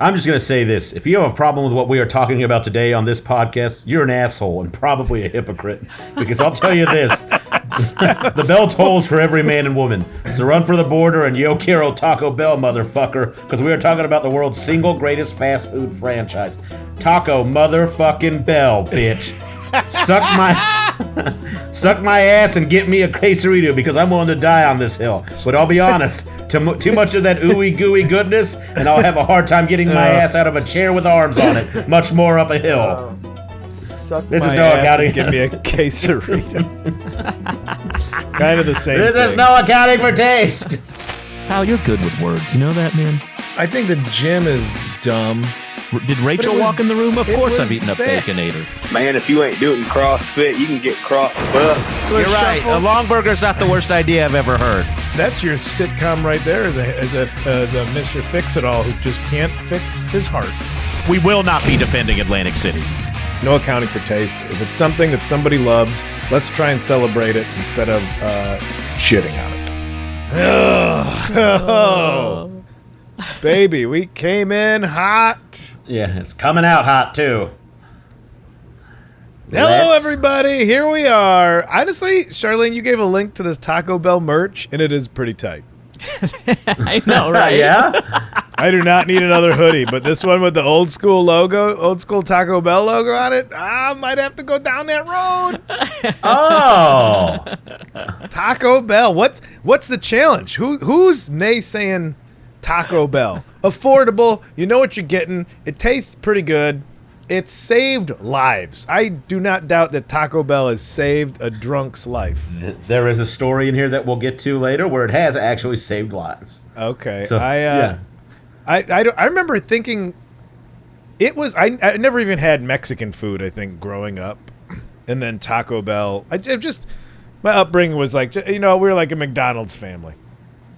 I'm just going to say this. If you have a problem with what we are talking about today on this podcast, you're an asshole and probably a hypocrite. Because I'll tell you this. The bell tolls for every man and woman. So run for the border and yo quiero Taco Bell, motherfucker. Because we are talking about the world's single greatest fast food franchise. Taco motherfucking Bell, bitch. Suck my ass and get me a quesarito because I'm willing to die on this hill. But I'll be honest, too much of that ooey gooey goodness, and I'll have a hard time getting my ass out of a chair with arms on it. Much more up a hill. Suck this my is no ass accounting. And give me a quesarito. Kind of the same. This is no accounting for taste. Hal, you're good with words. You know that, man? I think the gym is dumb. Did Rachel walk in the room? Of course I've eaten a Baconator. Man, if you ain't doing CrossFit, you can get CrossFit. You're right. A long burger's not the worst idea I've ever heard. That's your sitcom right there as a Mr. Fix-It-All who just can't fix his heart. We will not be defending Atlantic City. No accounting for taste. If it's something that somebody loves, let's try and celebrate it instead of shitting on it. Oh. Baby, we came in hot. Yeah, it's coming out hot, too. Hello, everybody. Here we are. Honestly, Charlene, you gave a link to this Taco Bell merch, and it is pretty tight. I know, right? Yeah? I do not need another hoodie, but this one with the old school logo, old school Taco Bell logo on it, I might have to go down that road. Oh. Taco Bell. What's the challenge? Who's naysaying Taco Bell? Affordable. You know what you're getting. It tastes pretty good. It's saved lives. I do not doubt that Taco Bell has saved a drunk's life. There is a story in here that we'll get to later where it has actually saved lives. Okay. So, I remember thinking it was I never even had Mexican food, I think, growing up. And then Taco Bell. My upbringing was like, we were like a McDonald's family.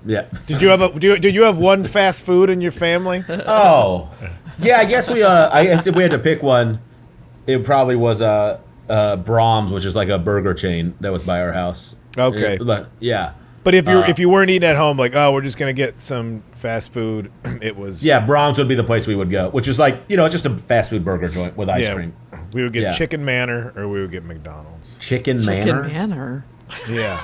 Yeah. Did you have one fast food in your family? Oh. Yeah, I guess if we had to pick one, it probably was Brahms, which is like a burger chain that was by our house. Okay. Yeah. But if you weren't eating at home, like, oh, we're just gonna get some fast food, it was. Yeah, Brahms would be the place we would go, which is like just a fast food burger joint with ice cream. We would get Chicken Manor or we would get McDonald's. Chicken Manor. Chicken Manor. Yeah.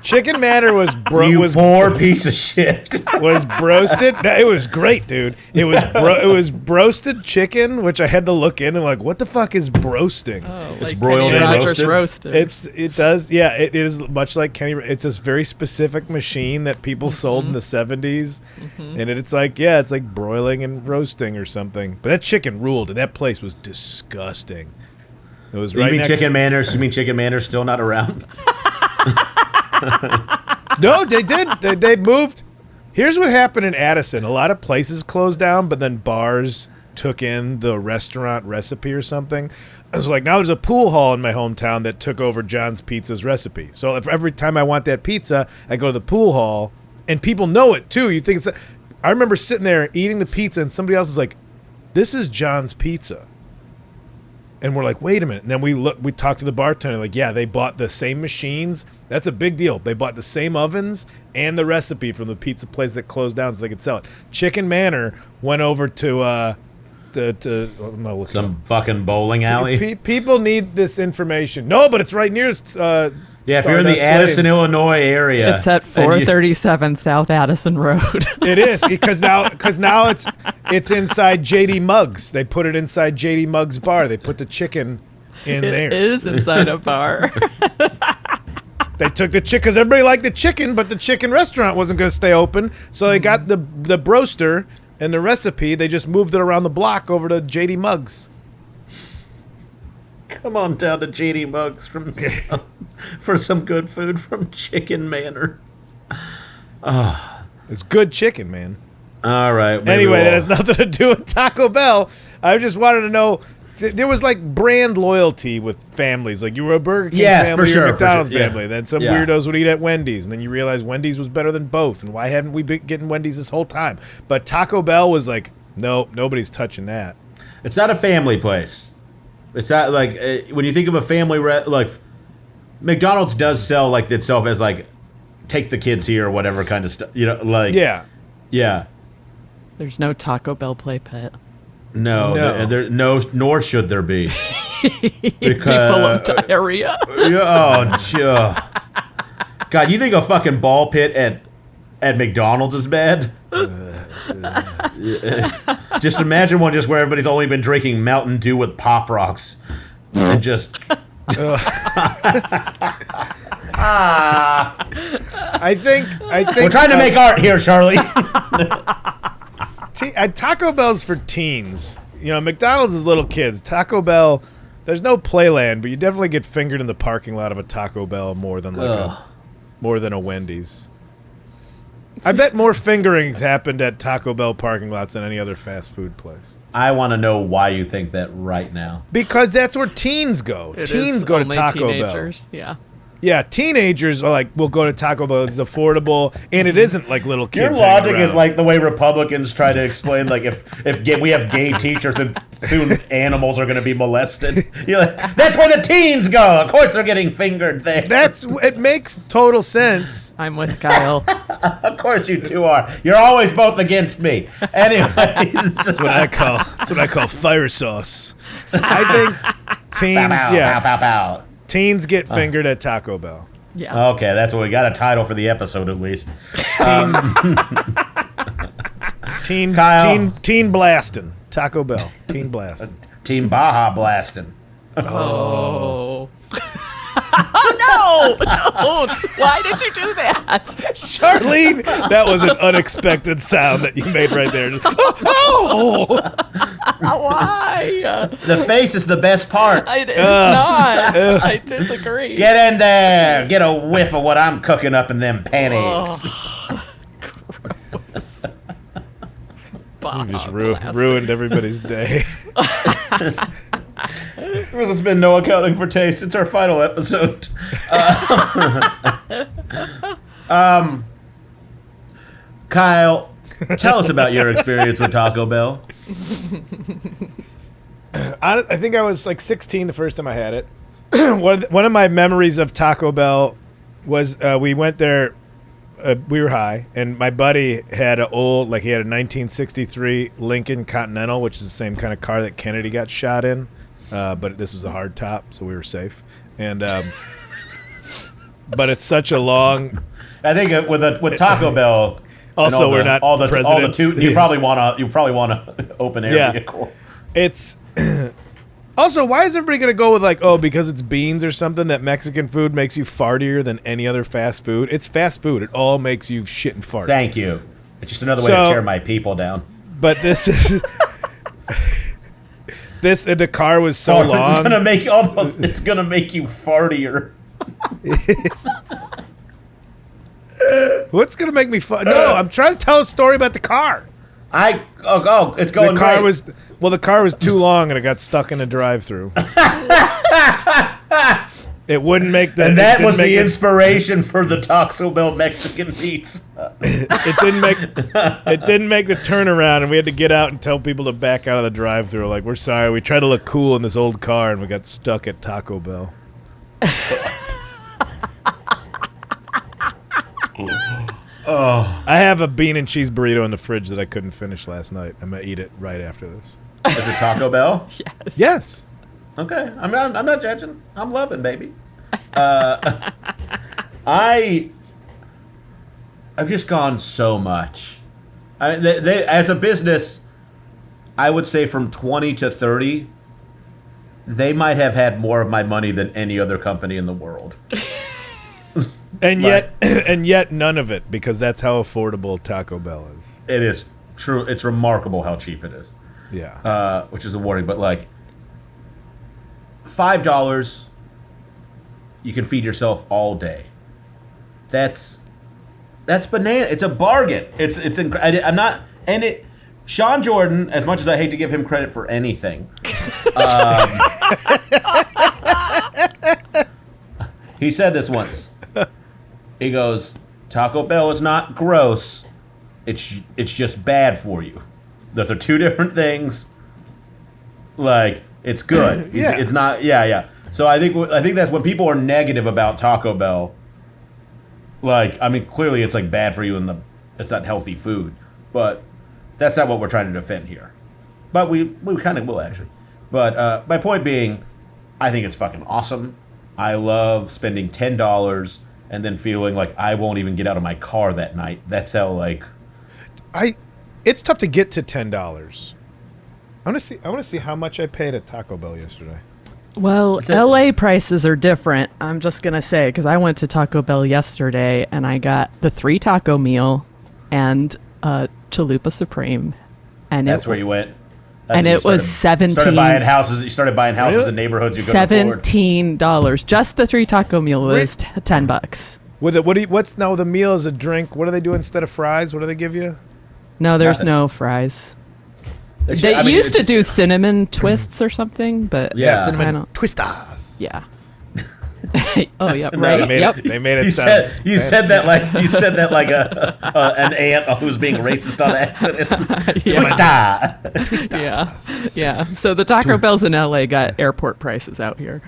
Chicken Manor was poor piece of shit. Was broasted. No, it was great, dude. It was broasted chicken, which I had to look in and like, what the fuck is broasting? Oh, it's broiled and roasted. It does. Yeah, it is much like Kenny. It's this very specific machine that people sold in the 70s, and it's like broiling and roasting or something. But that chicken ruled, and that place was disgusting. It was right. You mean Chicken Manor? You mean Chicken Manor's still not around? No, they did. They moved. Here's what happened in Addison. A lot of places closed down, but then bars took in the restaurant recipe or something. I was like, now there's a pool hall in my hometown that took over John's Pizza's recipe. So if every time I want that pizza, I go to the pool hall, and people know it too. You think I remember sitting there eating the pizza, and somebody else is like, "This is John's Pizza." And we're like, wait a minute. And then we talked to the bartender, like, yeah, they bought the same machines. That's a big deal. They bought the same ovens and the recipe from the pizza place that closed down so they could sell it. Chicken Manor went over to some fucking bowling alley. People need this information. No, but it's right near if you're in the Addison, Illinois area. It's at 437 South Addison Road. It is, because now it's inside JD Muggs. They put it inside JD Muggs bar. They put the chicken in there. It is inside a bar. They took the chicken because everybody liked the chicken, but the chicken restaurant wasn't going to stay open. So they got the broaster and the recipe. They just moved it around the block over to JD Muggs. Come on down to JD Muggs for some good food from Chicken Manor. It's good chicken, man. All right. Anyway, that has nothing to do with Taco Bell. I just wanted to know. There was like brand loyalty with families. Like you were a Burger King family or a McDonald's family. Yeah. Then some weirdos would eat at Wendy's. And then you realize Wendy's was better than both. And why hadn't we been getting Wendy's this whole time? But Taco Bell was like, nope, nobody's touching that. It's not a family place. It's not like when you think of a family, like McDonald's does sell like itself as like take the kids here or whatever kind of stuff. Yeah. There's no Taco Bell play pit. No, nor should there be. Be full of diarrhea. God, you think a fucking ball pit at McDonald's is bad? Just imagine one just where everybody's only been drinking Mountain Dew with Pop Rocks and just. I think We're trying to make art here, Charlie. Taco Bell's for teens. You know, McDonald's is little kids. Taco Bell, there's no playland, but you definitely get fingered in the parking lot of a Taco Bell more than a Wendy's. I bet more fingerings happened at Taco Bell parking lots than any other fast food place. I want to know why you think that right now. Because that's where teens go. Teens go to Taco Bell. Yeah. Yeah, teenagers are like, we'll go to Taco Bell. It's affordable, and it isn't like little kids. Your logic is like the way Republicans try to explain, like if we have gay teachers, then soon animals are going to be molested. You're like, that's where the teens go. Of course, they're getting fingered there. It makes total sense. I'm with Kyle. Of course, you two are. You're always both against me. Anyways, that's what I call fire sauce. I think teens, pow, pow. Teens get fingered at Taco Bell. Yeah. Okay, that's what we got a title for the episode at least. Teen blasting. Taco Bell. Teen blasting. Teen Baja blasting. Oh. Oh, no! Don't! Why did you do that? Charlene, that was an unexpected sound that you made right there. Oh! Why? The face is the best part. It is not. I disagree. Get in there. Get a whiff of what I'm cooking up in them panties. Oh, gross. You just ruined everybody's day. There's been no accounting for taste. It's our final episode. Kyle, tell us about your experience with Taco Bell. I think I was like 16 the first time I had it. One of my memories of Taco Bell was we went there. We were high, and my buddy had he had a 1963 Lincoln Continental, which is the same kind of car that Kennedy got shot in. But this was a hard top, so we were safe. And but it's such a long. I think with Taco Bell. Also, we're not all the presidents. You probably want to open air vehicle. It's also, why is everybody gonna go with because it's beans or something that Mexican food makes you fartier than any other fast food? It's fast food. It all makes you shit and fart. Thank you. It's just another way to tear my people down. But this is. The car was so long. It's gonna make you fartier. What's gonna make me fart? No, I'm trying to tell a story about the car. It's going. The car great. the car was too long and it got stuck in a drive-thru. It wouldn't make that. And that was the inspiration for the Taco Bell Mexican meats. It didn't make the turnaround, and we had to get out and tell people to back out of the drive-thru. Like, we're sorry, we tried to look cool in this old car, and we got stuck at Taco Bell. I have a bean and cheese burrito in the fridge that I couldn't finish last night. I'm gonna eat it right after this. Is it Taco Bell? Yes. Okay, I'm not judging. I'm loving, baby. I've just gone so much. They, as a business, I would say from 20 to 30, they might have had more of my money than any other company in the world. And yet none of it, because that's how affordable Taco Bell is. It is true. It's remarkable how cheap it is. Yeah. Which is a warning, but $5, you can feed yourself all day. That's banana. It's a bargain. I'm not, and it. Sean Jordan, as much as I hate to give him credit for anything, he said this once. He goes, Taco Bell is not gross. It's just bad for you. Those are two different things. It's good. Yeah. It's not. Yeah. So I think that's when people are negative about Taco Bell. Clearly it's bad for you and it's not healthy food. But That's not what we're trying to defend here. But we kind of will, actually. But my point being, I think it's fucking awesome. I love spending $10 and then feeling like I won't even get out of my car that night. That's how, like... It's tough to get to $10. I want to see how much I paid at Taco Bell yesterday. Well, LA prices are different. I'm just going to say, because I went to Taco Bell yesterday and I got the 3 taco meal and Chalupa Supreme. And That's where you went. And it was $17. You started buying houses in neighborhoods you couldn't afford. $17. Just the 3 taco meal was $10. With it, what's now the meal is a drink? What do they do instead of fries? What do they give you? No, there's no fries. They used to do cinnamon twists or something, but cinnamon twistas. Yeah. Oh yeah, right. They made it sound. You said that like an aunt who's being racist on accident. Twista. Yeah. So the Taco Bells in LA got airport prices out here.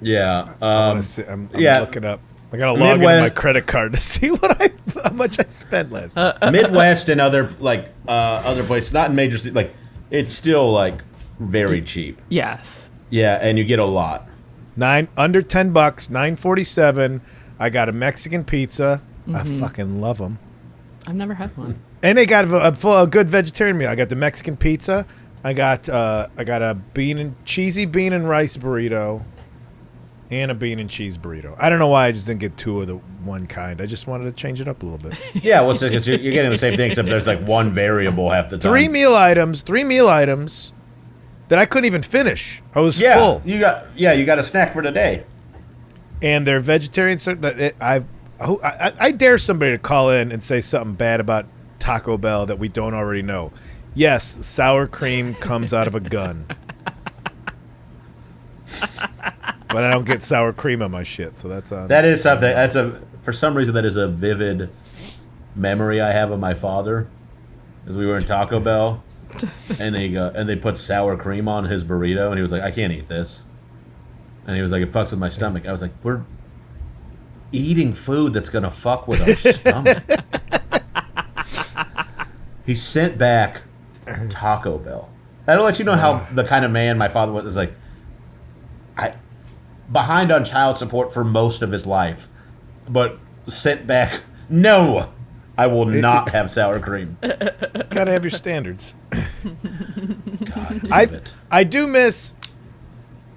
Yeah. I'm looking up. I gotta log into my credit card to see how much I spent last night. Midwest and other places, not in major cities, like it's still like very cheap. Yes. Yeah, and you get a lot. Under $10, $9.47. I got a Mexican pizza. I fucking love them. I've never had one. And they got a good vegetarian meal. I got the Mexican pizza. I got a cheesy bean and rice burrito, and a bean and cheese burrito. I don't know why I just didn't get 2 of the one kind. I just wanted to change it up a little bit. Yeah, well, you're getting the same thing except there's like one variable half the time. 3 meal items that I couldn't even finish. I was full. You got a snack for today. And they're vegetarian. I dare somebody to call in and say something bad about Taco Bell that we don't already know. Yes, sour cream comes out of a gun. But I don't get sour cream on my shit, so that's on. That is something. For some reason that is a vivid memory I have of my father. As we were in Taco Bell, and they put sour cream on his burrito, and he was like, "I can't eat this," and he was like, "It fucks with my stomach." I was like, "We're eating food that's gonna fuck with our stomach." He sent back Taco Bell. That'll let you know how the kind of man my father was. Like, behind on child support for most of his life, but sent back, no, I will not have sour cream. Gotta have your standards. God damn it. I do miss.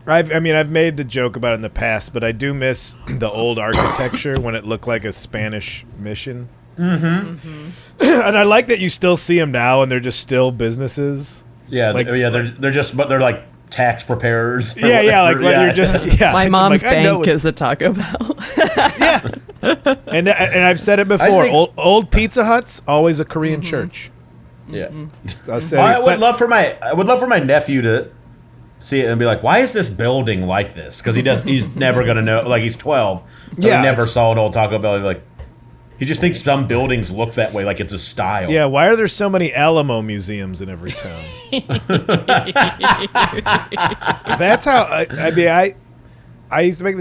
I've made the joke about it in the past, but I do miss the old architecture when it looked like a Spanish mission. And I like that you still see them now, and they're just still businesses. Yeah, they're like tax preparers. You're just. Yeah, my mom's bank is a Taco Bell. Yeah, and I've said it before. Old Pizza Huts, always a Korean church. Yeah, I would love for my nephew to see it and be like, "Why is this building like this?" Because he's never gonna know. Like, he's 12, so he never saw an old Taco Bell. He's like, he just thinks some buildings look that way, like it's a style. Yeah, why are there so many Alamo museums in every town? That's how I used to make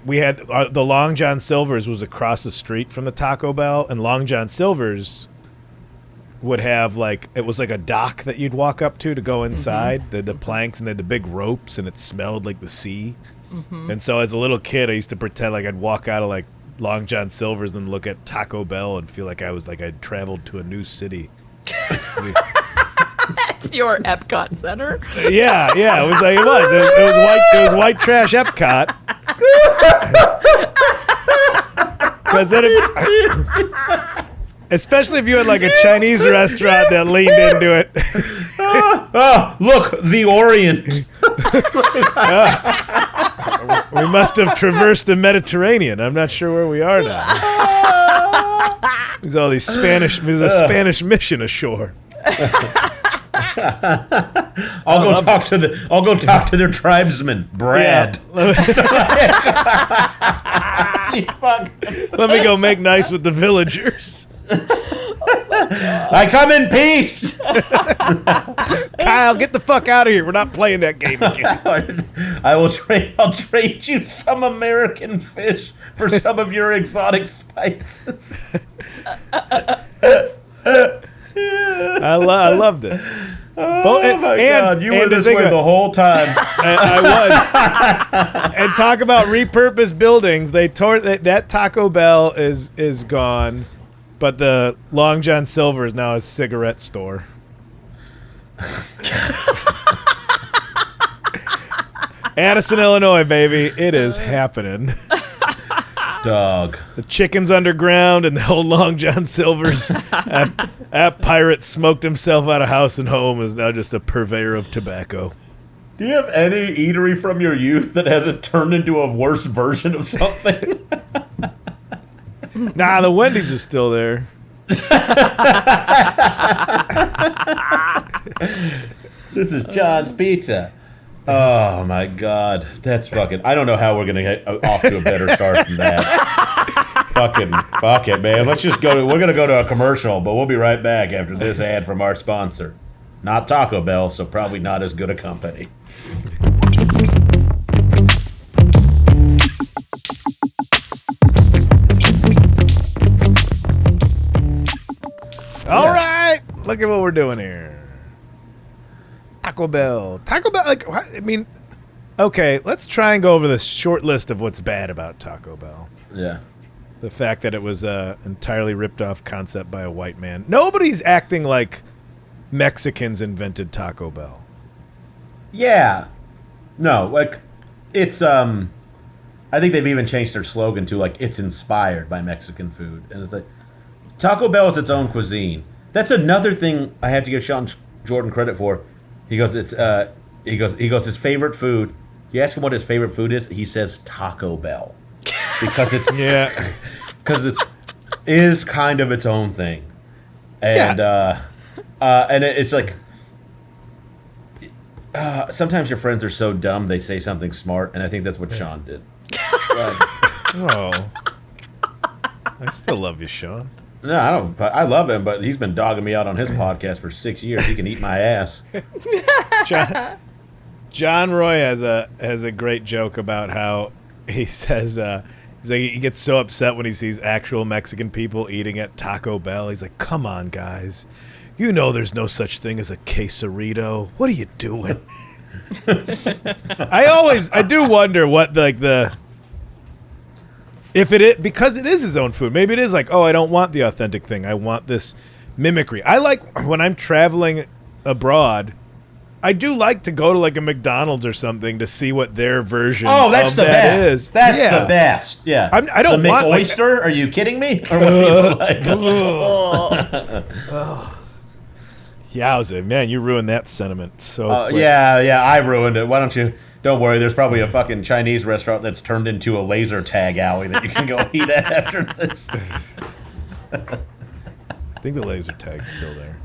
we had the Long John Silver's was across the street from the Taco Bell, and Long John Silver's would have it was like a dock that you'd walk up to go inside, the planks, and they had the big ropes, and it smelled like the sea. And so as a little kid, I used to pretend like I'd walk out of Long John Silver's and look at Taco Bell and feel like I'd traveled to a new city. That's your Epcot Center. Yeah, it was like it was white trash Epcot. Because especially if you had a Chinese restaurant that leaned into it. Look, the Orient. We must have traversed the Mediterranean. I'm not sure where we are now. There's all these Spanish. There's a Spanish mission ashore. I'll go talk to their tribesman, Brad. Let me go make nice with the villagers. I come in peace. Kyle, get the fuck out of here. We're not playing that game again. I'll trade you some American fish for some of your exotic spices. I loved it. Oh my God, you were this way the whole time. I was. And talk about repurposed buildings. They tore that Taco Bell is gone, but the Long John Silver is now a cigarette store. Addison, Illinois, baby. It is happening. Dog. The chicken's underground, and the old Long John Silver's that pirate smoked himself out of house and home is now just a purveyor of tobacco. Do you have any eatery from your youth that hasn't turned into a worse version of something? Nah, the Wendy's is still there. This is John's Pizza. Oh my God, that's fucking. I don't know how we're gonna get off to a better start than that. Fuck it, man. Let's just go. We're gonna go to a commercial, but we'll be right back after this ad from our sponsor. Not Taco Bell, so probably not as good a company. All right, look at what we're doing here. Taco Bell, like, I mean, okay, let's try and go over the short list of what's bad about Taco Bell. Yeah. The fact that it was a entirely ripped off concept by a white man. Nobody's acting like Mexicans invented Taco Bell. Yeah. No, like, it's, I think they've even changed their slogan to, like, it's inspired by Mexican food. And it's like, Taco Bell is its own cuisine. That's another thing I have to give Sean Jordan credit for. He goes, it's his favorite food. You ask him what his favorite food is, he says Taco Bell. Because it's because it is kind of its own thing. And and it's like sometimes your friends are so dumb they say something smart, and I think that's what Sean did. Oh. I still love you, Sean. No, I don't. I love him, but he's been dogging me out on his podcast for 6 years. He can eat my ass. John Roy has a great joke about how he says he's like, he gets so upset when he sees actual Mexican people eating at Taco Bell. He's like, "Come on, guys, you know there's no such thing as a quesarito. What are you doing?" I do wonder what if it is, because it is his own food. Maybe it is like, oh, I don't want the authentic thing. I want this mimicry. I like when I'm traveling abroad, I do like to go to like a McDonald's or something to see what their version that's of the that best. is. That's the best. Yeah. I don't the want McOyster? Are you kidding me? Or what do you like? Yowza, man, you ruined that sentiment so quick. Yeah, I ruined it. Why don't you? Don't worry, there's probably a fucking Chinese restaurant that's turned into a laser tag alley that you can go eat at after this. I think the laser tag's still there.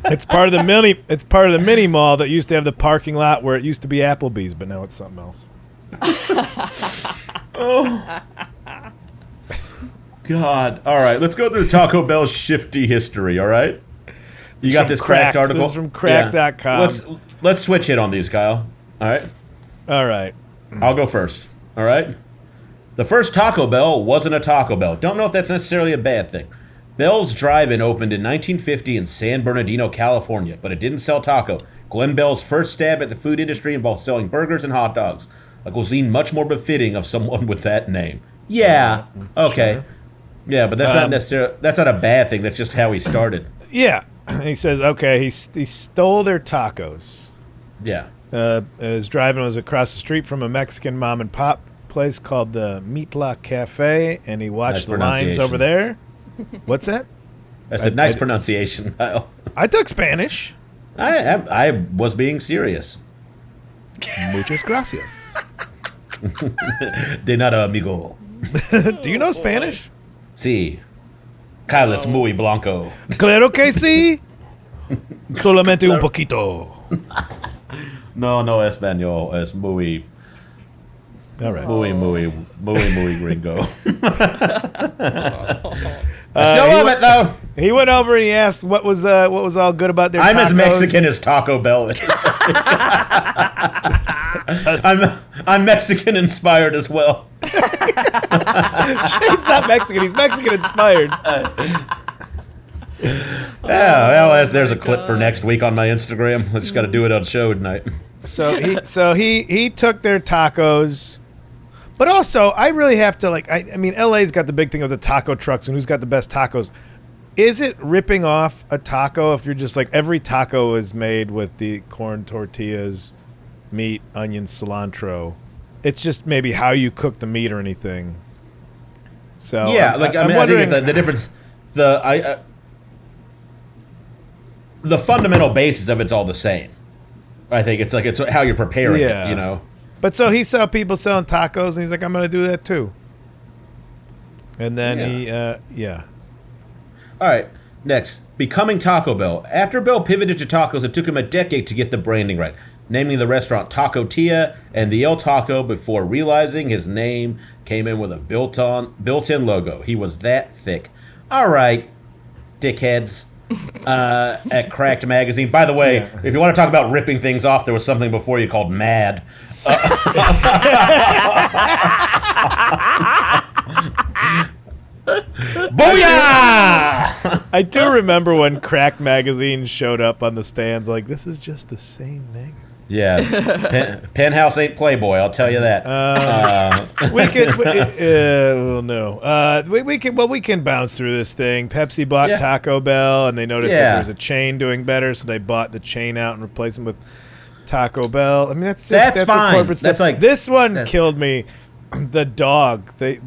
It's part of the mini mall that used to have the parking lot where it used to be Applebee's, but now it's something else. God. All right, let's go through Taco Bell's shifty history, all right? You got this cracked article? This is from cracked.com. Let's switch it on these, Kyle. All right? All right. I'll go first, all right? The first Taco Bell wasn't a Taco Bell. Don't know if that's necessarily a bad thing. Bell's Drive-In opened in 1950 in San Bernardino, California, but it didn't sell taco. Glenn Bell's first stab at the food industry involved selling burgers and hot dogs, a cuisine much more befitting of someone with that name. Yeah, okay. Sure. Yeah, but that's not necessarily, that's not a bad thing. That's just how he started. Yeah. He says, okay, he stole their tacos. Yeah. His Drive-In was across the street from a Mexican mom and pop place called the Mitla Cafe, and he watched the lines over there. What's that? I said, nice pronunciation, Kyle. I took Spanish. I was being serious. Muchas gracias. De nada, amigo. Do you know Spanish? Sí. Kyle es muy blanco. Claro que sí. Solamente un poquito. No español. Es muy... All right. Muy gringo. I still love it, though. He went over and he asked what was all good about their tacos. I'm as Mexican as Taco Bell is. I'm Mexican inspired as well. Shane's not Mexican. He's Mexican inspired. There's a clip for next week on my Instagram. I just got to do it on show tonight. So he took their tacos, but also I really have to I mean LA's got the big thing of the taco trucks and who's got the best tacos. Is it ripping off a taco if you're just like every taco is made with the corn tortillas, meat, onions, cilantro? It's just maybe how you cook the meat or anything. So yeah, I think the difference, the fundamental basis of it's all the same. I think it's how you're preparing it, you know. But so he saw people selling tacos, and he's like, I'm going to do that too. And then All right, next, becoming Taco Bell. After Bell pivoted to tacos, it took him a decade to get the branding right, naming the restaurant Taco Tia and the El Taco before realizing his name came in with a built-in logo. He was that thick. All right, dickheads. At Cracked Magazine. By the way, if you want to talk about ripping things off, there was something before you called Mad. Booyah! I do remember when Cracked Magazine showed up on the stands like, this is just the same magazine. Yeah. Penthouse ain't Playboy, I'll tell you that. We can bounce through this thing. Pepsi bought Taco Bell, and they noticed that there's a chain doing better, so they bought the chain out and replaced them with Taco Bell. I mean, that's fine. Corporate stuff. That's like this one killed me. The dog. They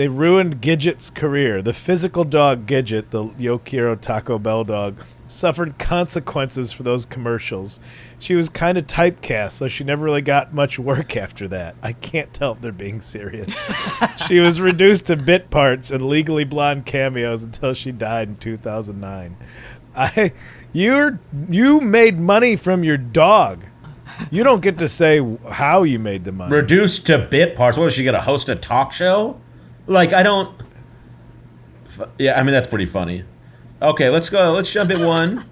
ruined Gidget's career. The physical dog Gidget, the Yo Quiero Taco Bell dog, suffered consequences for those commercials. She was kind of typecast, so she never really got much work after that. I can't tell if they're being serious. She was reduced to bit parts and Legally Blonde cameos until she died in 2009. You made money from your dog. You don't get to say how you made the money. Reduced to bit parts. What, is she going to host a talk show? Like, I don't... Yeah, I mean, that's pretty funny. Okay, let's go. Let's jump at one.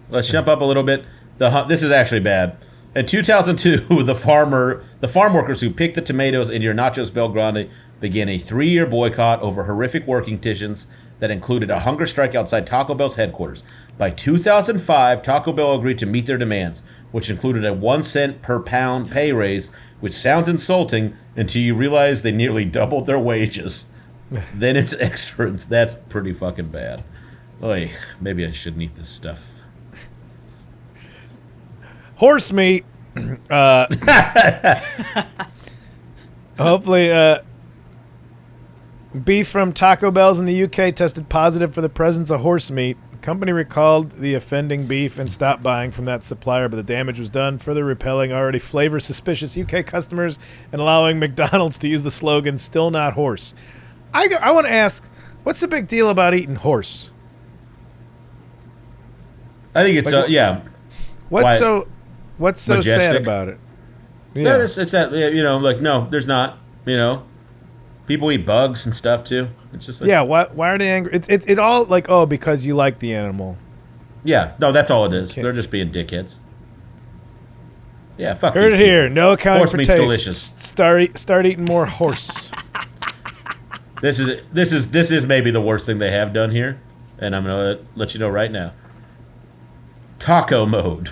Let's jump up a little bit. This is actually bad. In 2002, the farm workers who picked the tomatoes in your Nachos Bel Grande began a 3-year boycott over horrific working conditions that included a hunger strike outside Taco Bell's headquarters. By 2005, Taco Bell agreed to meet their demands, which included a 1 cent per pound pay raise, which sounds insulting until you realize they nearly doubled their wages. Then it's extra. That's pretty fucking bad. Oy, maybe I shouldn't eat this stuff. Horse meat. Hopefully, beef from Taco Bell's in the UK tested positive for the presence of horse meat. The company recalled the offending beef and stopped buying from that supplier, but the damage was done, further repelling already flavor-suspicious UK customers and allowing McDonald's to use the slogan, "Still not horse." I want to ask, what's the big deal about eating horse? I think it's, What's so Majestic. sad about it? Yeah, it's that, no, there's not, People eat bugs and stuff, too. It's just like... why are they angry? It all, because you like the animal. Yeah, no, that's all it is. They're just being dickheads. Yeah, fuck Heard it here. No accounting horse for meat's taste. Delicious. Start eating more horse. This is maybe the worst thing they have done here, and I'm going to let you know right now. Taco mode.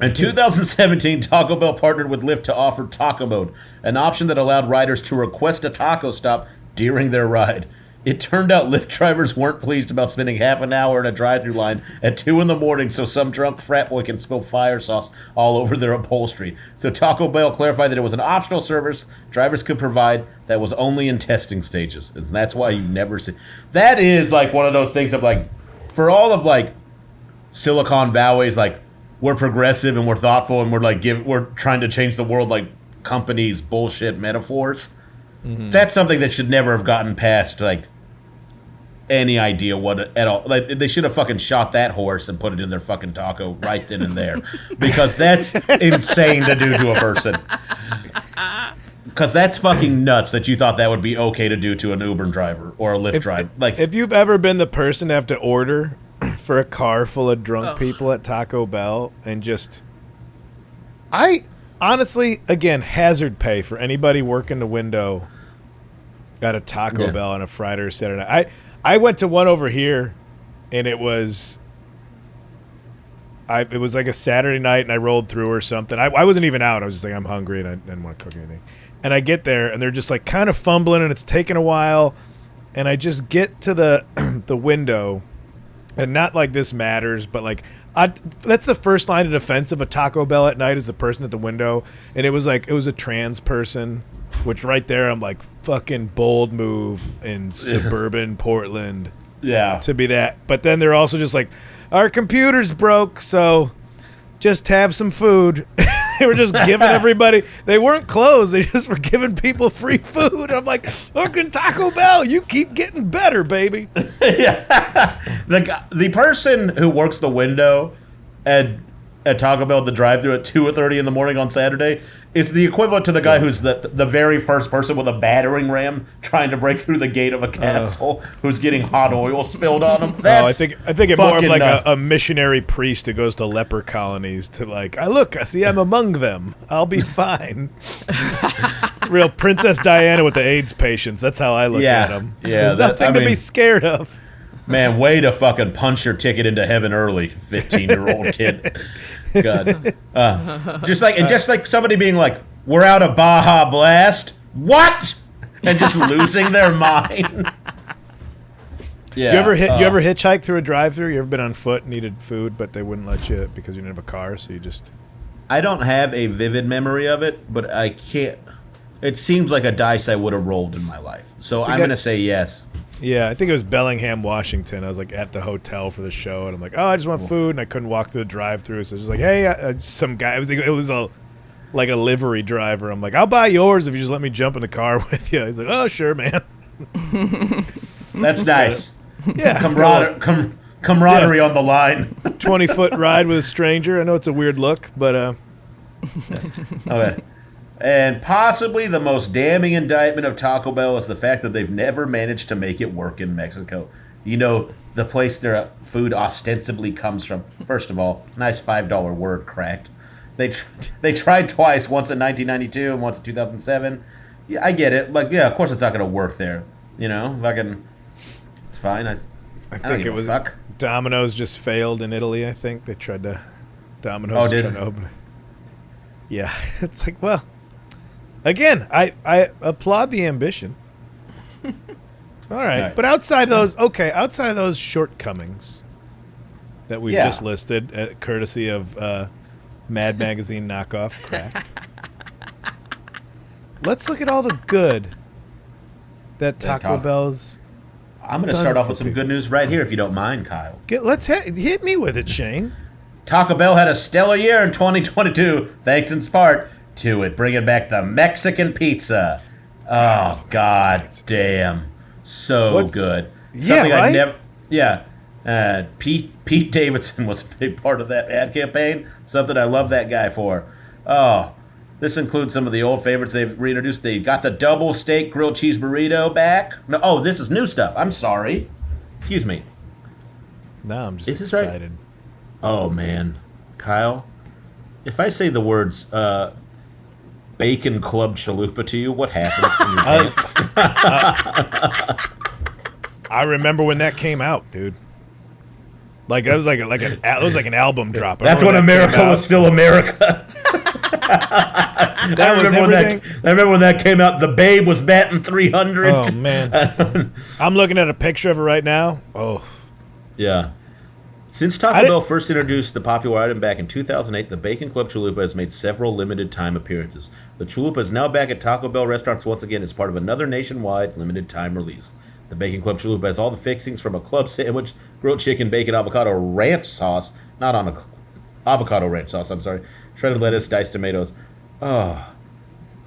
In 2017, Taco Bell partnered with Lyft to offer Taco Mode, an option that allowed riders to request a taco stop during their ride. It turned out Lyft drivers weren't pleased about spending half an hour in a drive-thru line at 2 in the morning so some drunk frat boy can spill fire sauce all over their upholstery. So Taco Bell clarified that it was an optional service drivers could provide that was only in testing stages. And that's why you never see... That is like one of those things of like, for all of like Silicon Valley's like, we're progressive and we're thoughtful and we're trying to change the world like companies bullshit metaphors. Mm-hmm. That's something that should never have gotten past like any idea what at all. Like they should have fucking shot that horse and put it in their fucking taco right then and there, because that's insane to do to a person. Because that's fucking nuts that you thought that would be okay to do to an Uber driver or a Lyft driver. Like if you've ever been the person to have to order for a car full of drunk people at Taco Bell and just I honestly, again, hazard pay for anybody working the window at a Taco Bell on a Friday or Saturday night. I went to one over here, and it was like a Saturday night, and I rolled through or something. I wasn't even out. I was just like, I'm hungry, and I didn't want to cook anything. And I get there, and they're just like kind of fumbling, and it's taking a while. And I just get to the the window, and not like this matters, but like that's the first line of defense of a Taco Bell at night is the person at the window. And it was a trans person, which right there I'm like, fucking bold move in suburban Portland. Yeah. To be that. But then they're also just like, our computer's broke, so just have some food. They were just giving everybody. They weren't closed. They just were giving people free food. I'm like, fucking Taco Bell, you keep getting better, baby. Yeah. The person who works the window at Taco Bell, the drive-thru at 2:30 in the morning on Saturday, is the equivalent to the guy who's the very first person with a battering ram trying to break through the gate of a castle who's getting hot oil spilled on him. I think it more of like a missionary priest who goes to leper colonies to like, I see I'm among them. I'll be fine. Real Princess Diana with the AIDS patients. That's how I look at them. Yeah, There's nothing to be scared of. Man, way to fucking punch your ticket into heaven early, 15-year-old kid. God. Just like somebody being like, we're out of Baja Blast. What? And just losing their mind. Yeah. You ever hitchhike through a drive-thru? You ever been on foot, needed food, but they wouldn't let you because you didn't have a car, so you just... I don't have a vivid memory of it, but I can't... It seems like a dice I would have rolled in my life. So I'm going to say yes. Yeah, I think it was Bellingham, Washington. I was like at the hotel for the show, and I'm like, I just want food, and I couldn't walk through the drive-thru, so I was just like, hey, some guy. It was a livery driver. I'm like, I'll buy yours if you just let me jump in the car with you. He's like, oh, sure, man. That's nice. Yeah, camaraderie on the line. 20-foot ride with a stranger. I know it's a weird look, but Okay. And possibly the most damning indictment of Taco Bell is the fact that they've never managed to make it work in Mexico. You know, the place their food ostensibly comes from. First of all, nice $5 word, cracked. They tried twice, once in 1992 and once in 2007. Yeah, I get it. Like, yeah, of course it's not going to work there. You know, fucking, it's fine. I think it was fuck. Domino's just failed in Italy. I think they tried to. Domino's trying to open. Yeah, it's like, well. Again, I applaud the ambition. It's all right. But outside of those shortcomings that we've just listed, courtesy of Mad Magazine knockoff crack, let's look at all the good that Taco Bell's. I'm going to start off with some good news right here, if you don't mind, Kyle. Hit me with it, Shane. Taco Bell had a stellar year in 2022, thanks in part to it, bringing back the Mexican pizza. Oh, God damn. So good. Something I never... Yeah. Pete Davidson was a big part of that ad campaign. Something I love that guy for. Oh, this includes some of the old favorites they've reintroduced. They got the double steak grilled cheese burrito back. No, this is new stuff. I'm sorry. Excuse me. No, I'm just excited. Right? Oh, man. Kyle, if I say the words... Bacon Club Chalupa to you, what happens in your pants? I remember when that came out, dude. Like it was like an album drop. That's when America was still America. I remember when that came out. The Babe was batting 300. Oh man, I'm looking at a picture of it right now. Oh, yeah. Since Taco Bell first introduced the popular item back in 2008, the Bacon Club Chalupa has made several limited-time appearances. The Chalupa is now back at Taco Bell restaurants once again as part of another nationwide limited-time release. The Bacon Club Chalupa has all the fixings from a club sandwich, grilled chicken, bacon, avocado ranch sauce, avocado ranch sauce, I'm sorry, shredded lettuce, diced tomatoes. Oh,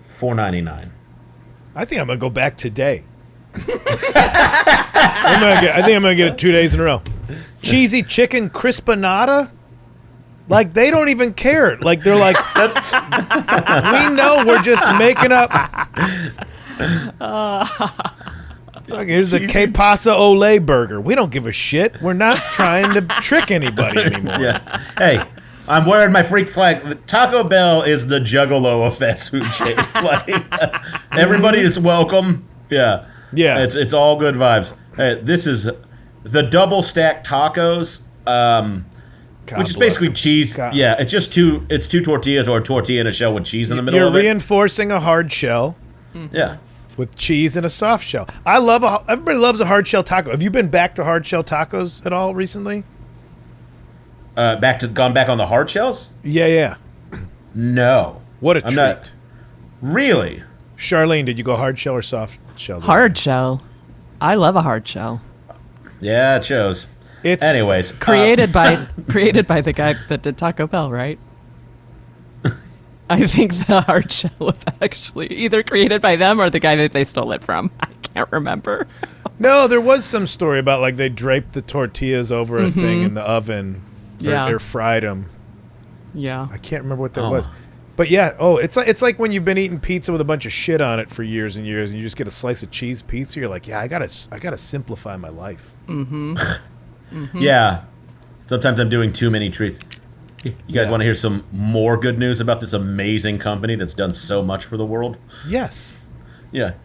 $4.99. I think I'm going to go back today. I think I'm gonna get it 2 days in a row. Cheesy chicken crispenata. Like they don't even care. Like they're like, we know we're just making up. Fuck, here's the Que Pasa Olay burger. We don't give a shit. We're not trying to trick anybody anymore. Yeah. Hey, I'm wearing my freak flag. Taco Bell is the juggalo of fast food chain. Like, everybody is welcome. Yeah. Yeah. It's all good vibes. Hey, this is the double stack tacos, which is basically cheese. God. Yeah, it's just two tortillas or a tortilla in a shell with cheese in the middle You're of it. reinforcing a hard shell Yeah. with cheese and a soft shell. Everybody loves a hard shell taco. Have you been back to hard shell tacos at all recently? Gone back on the hard shells? Yeah. No. What a treat. Not really. Charlene, did you go hard shell or soft shell? Hard shell. I love a hard shell. Yeah, it shows. Anyways, Created by the guy that did Taco Bell, right? I think the hard shell was actually either created by them or the guy that they stole it from. I can't remember. No, there was some story about like they draped the tortillas over a thing in the oven. Or fried them. Yeah. I can't remember what that was. But yeah, it's like when you've been eating pizza with a bunch of shit on it for years and years, and you just get a slice of cheese pizza. You're like, yeah, I gotta simplify my life. Yeah. Sometimes I'm doing too many treats. You guys want to hear some more good news about this amazing company that's done so much for the world? Yes. Yeah.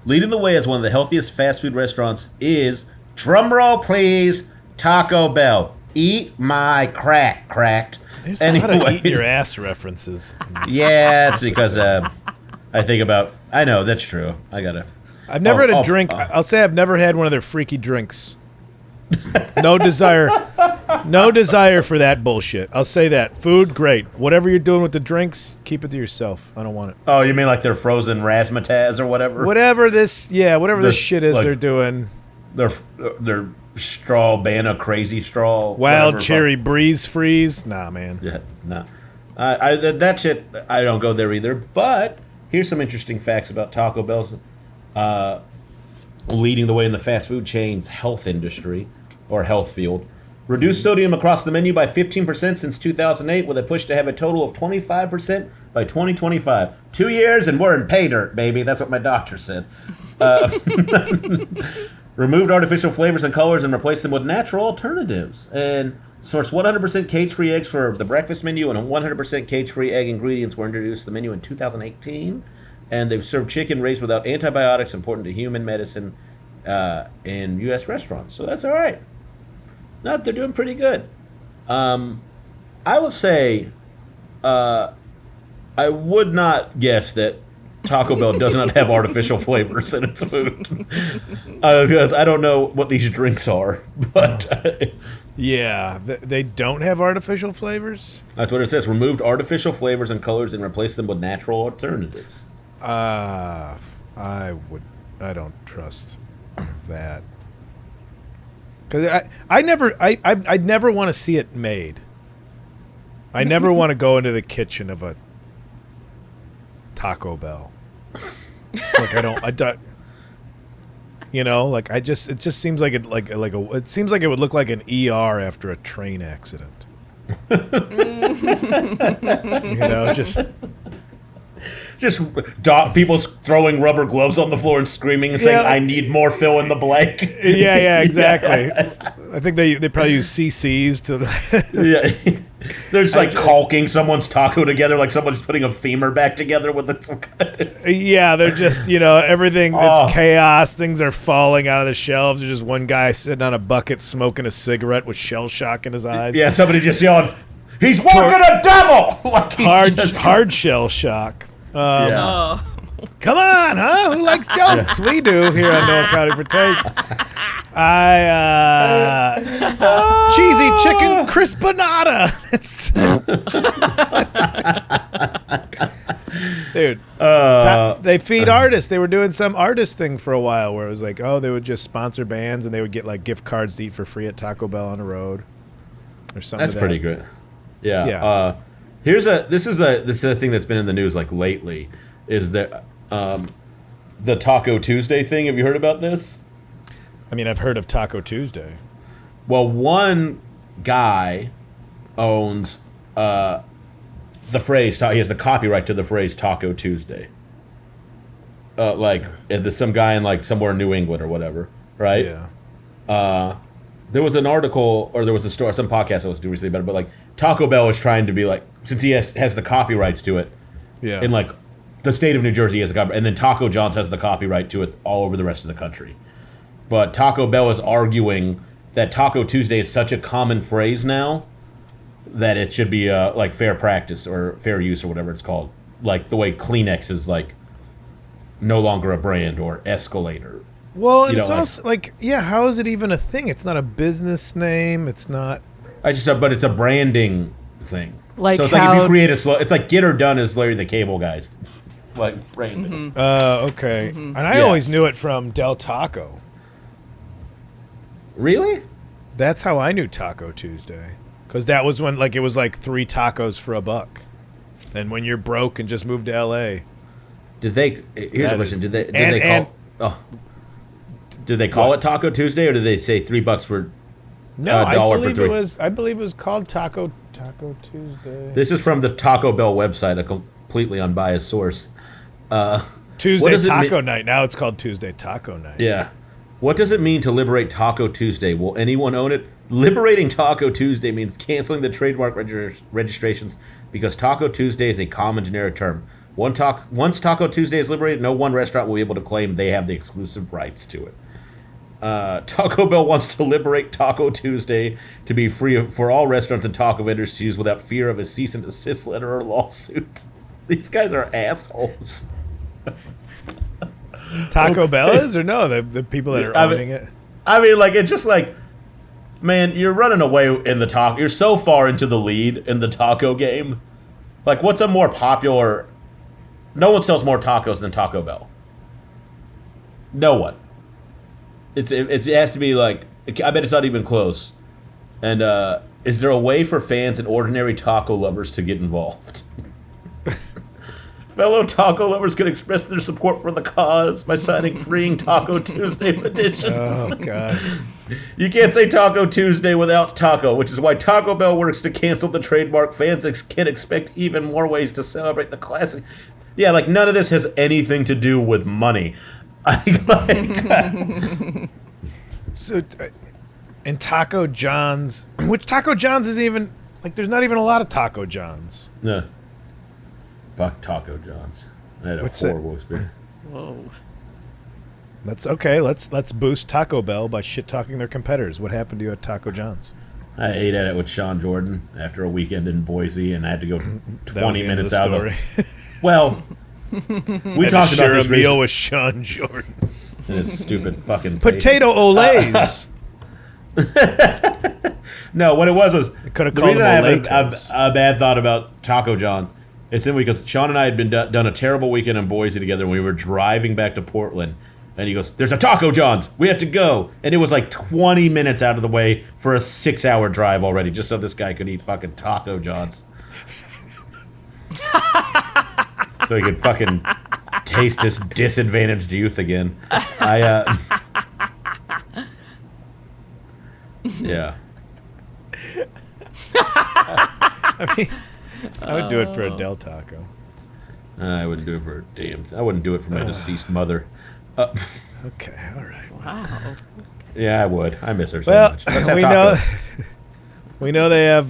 Leading the way as one of the healthiest fast food restaurants is, drumroll please, Taco Bell. Eat my cracked. There's a lot of eat your ass references. Yeah, it's because I think about. I know that's true. I've never had a drink. I'll say I've never had one of their freaky drinks. No desire for that bullshit. I'll say that. Food, great. Whatever you're doing with the drinks, keep it to yourself. I don't want it. Oh, you mean like their frozen razzmatazz or whatever? Whatever this shit is, like, they're doing. Their strawbana crazy straw. Wild cherry breeze freeze. Nah, man. Yeah, nah. That shit, I don't go there either. But here's some interesting facts about Taco Bell's leading the way in the fast food chain's health industry, or health field. Reduced sodium across the menu by 15% since 2008, with a push to have a total of 25% by 2025. 2 years and we're in pay dirt, baby. That's what my doctor said. Removed artificial flavors and colors and replaced them with natural alternatives. And sourced 100% cage-free eggs for the breakfast menu, and 100% cage-free egg ingredients were introduced to the menu in 2018. And they've served chicken raised without antibiotics, important to human medicine, in U.S. restaurants. So that's all right. No, they're doing pretty good. I will say, I would not guess that Taco Bell does not have artificial flavors in its food. Because I don't know what these drinks are. But yeah, they don't have artificial flavors? That's what it says. Removed artificial flavors and colors and replaced them with natural alternatives. I don't trust that. Because I'd never want to see it made. I never want to go into the kitchen of a Taco Bell. Like I don't. You know, like it just seems like it seems like it would look like an ER after a train accident. You know, just people throwing rubber gloves on the floor and screaming and saying, Yeah. I need more fill in the blank. Yeah, exactly. Yeah. I think they probably use CCs to. Yeah. They're just like caulking someone's taco together, like someone's putting a femur back together with some kind of... Yeah, they're just, everything, it's chaos. Things are falling out of the shelves. There's just one guy sitting on a bucket smoking a cigarette with shell shock in his eyes. Yeah, somebody just yelled, he's working a double! Like hard shell shock. Yeah. Come on, huh? Who likes jokes? We do here on No Accounting for Taste. Cheesy chicken crispenata. Dude, they feed artists. They were doing some artist thing for a while where it was like, they would just sponsor bands and they would get like gift cards to eat for free at Taco Bell on the road or something. That's pretty good. Yeah. This is the thing that's been in the news like lately is that the Taco Tuesday thing. Have you heard about this? I mean, I've heard of Taco Tuesday. Well, one guy owns the phrase. He has the copyright to the phrase Taco Tuesday. And there's some guy in like somewhere in New England or whatever, right? Yeah. There was an article, or there was a story, some podcast I was doing recently about it, but like Taco Bell is trying to be like, since he has the copyrights to it, Yeah. in like the state of New Jersey has the copyright, and then Taco John's has the copyright to it all over the rest of the country. But Taco Bell is arguing that Taco Tuesday is such a common phrase now that it should be like fair practice or fair use or whatever it's called. Like the way Kleenex is like no longer a brand or Escalator. Well, and You it's know, also like, yeah, how is it even a thing? It's not a business name. It's not. But it's a branding thing. Like so it's like if how- you create it's like Get Her Done is Larry the Cable Guy's like branding. Okay. And I Yeah. always knew it from Del Taco. Really? That's how I knew Taco Tuesday. Because that was when, like, it was like 3 tacos for $1. And when you're broke and just moved to L.A. Did they? Here's That a question. is- Did they and- call? Did they call it Taco Tuesday, or did they say $3 for No, a dollar I for believe three? it was. I believe it was called Taco Tuesday. This is from the Taco Bell website, a completely unbiased source. What Tuesday does it Taco mean- Night. Now it's called Tuesday Taco Night. Yeah. What does it mean to liberate Taco Tuesday? Will anyone own it? Liberating Taco Tuesday means canceling the trademark registrations because Taco Tuesday is a common generic term. Once Taco Tuesday is liberated, no one restaurant will be able to claim they have the exclusive rights to it. Taco Bell wants to liberate Taco Tuesday to be free for all restaurants and taco vendors to use without fear of a cease and desist letter or lawsuit. These guys are assholes. Taco Bell is, or no? The people that are owning it. I mean, like, it's just like, man, you're running away in the taco. You're so far into the lead in the taco game. Like, what's a more popular? No one sells more tacos than Taco Bell. No one. It has to be like, I bet it's not even close. And is there a way for fans and ordinary taco lovers to get involved? Fellow taco lovers can express their support for the cause by signing freeing Taco Tuesday petitions. Oh God! You can't say Taco Tuesday without taco, which is why Taco Bell works to cancel the trademark. Fans can expect even more ways to celebrate the classic. Yeah, like none of this has anything to do with money. So, and Taco John's, which Taco John's isn't even like. There's not even a lot of Taco John's. No. Fuck Taco John's. I had a What's that? horrible experience. Whoa. That's okay. Let's boost Taco Bell by shit talking their competitors. What happened to you at Taco John's? I ate at it with Sean Jordan after a weekend in Boise, and I had to go That was 20 the end of minutes the out story. of the... Well, we Had to talked about share this a meal recently. with Sean Jordan. This stupid fucking Potato olays. No, what it was could have the called reason I have them a Olay bad thought about Taco John's is simply because Sean and I had been done a terrible weekend in Boise together when we were driving back to Portland. And he goes, "There's a Taco John's. We have to go." And it was like 20 minutes out of the way for a 6-hour drive already, just so this guy could eat fucking Taco John's. So he could fucking taste his disadvantaged youth again. Yeah. I mean, I would do it for a Del Taco. I wouldn't do it for a damn. I wouldn't do it for my deceased mother. Okay, all right. Wow. Yeah, I would. I miss her so Well, much. Let's have we know, tacos. we know they have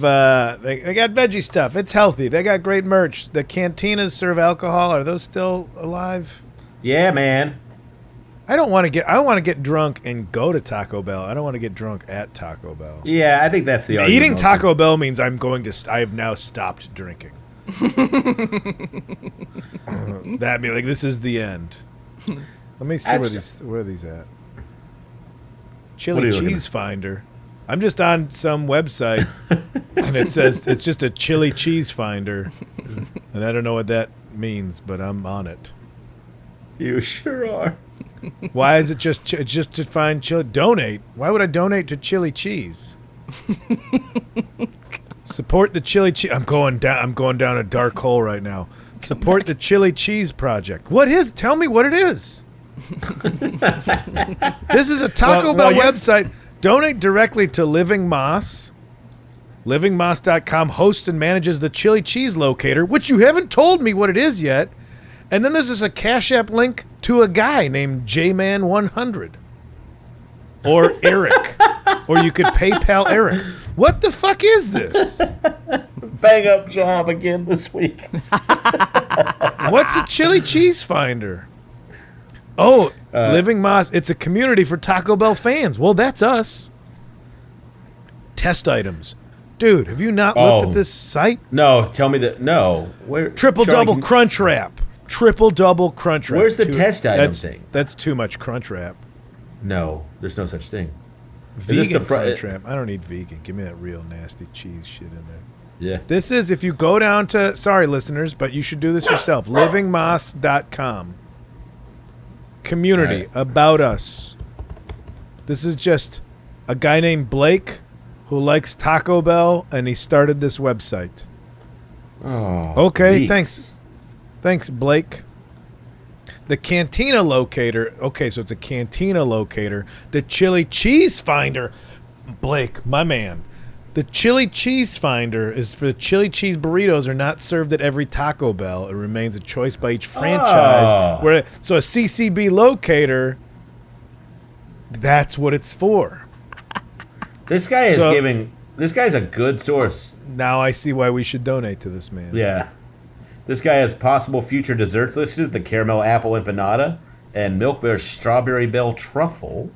they got veggie stuff. It's healthy. They got great merch. The cantinas serve alcohol. Are those still alive? Yeah, man. I want to get drunk and go to Taco Bell. I don't want to get drunk at Taco Bell. Yeah, I think that's the argument. Eating Taco Bell means I have now stopped drinking. That mean like this is the end. Let me see where are these at. What are Chili you looking Cheese Finder. I'm just on some website and it says it's just a chili cheese finder. And I don't know what that means, but I'm on it. You sure are. Why is it just it's just to find chili? Donate. Why would I donate to chili cheese? Support the chili cheese. I'm going down a dark hole right now. Support the Chili Cheese Project. What is? Tell me what it is. This is a Taco Bell website. Donate directly to Living Moss. LivingMoss.com hosts and manages the Chili Cheese Locator, which you haven't told me what it is yet. And then there's just a Cash App link to a guy named J-Man100. Or Eric. or you could PayPal Eric. What the fuck is this? Bang up job again this week. What's a chili cheese finder? Oh, Living Moss. It's a community for Taco Bell fans. Well, that's us. Test items. Dude, have you not looked at this site? No, tell me that. No. Where? Triple double crunch wrap. Triple double crunch wrap. Where's the test item thing? That's too much crunch wrap. No, there's no such thing. Vegan crunch wrap. I don't need vegan. Give me that real nasty cheese shit in there. Yeah. This is, if you go down to, sorry listeners, but you should do this yourself, livingmoss.com. Community, about us. This is just a guy named Blake who likes Taco Bell, and he started this website. Oh. Okay, geeks. thanks. Thanks, Blake. The Cantina Locator. Okay, so it's a Cantina Locator. The Chili Cheese Finder. Blake, my man. The Chili Cheese Finder is for the chili cheese burritos are not served at every Taco Bell. It remains a choice by each franchise. Oh. So a CCB Locator, that's what it's for. This guy is giving. This guy's a good source. Now I see why we should donate to this man. Yeah. This guy has possible future desserts listed: the caramel apple empanada and Milk Bear strawberry bell truffle.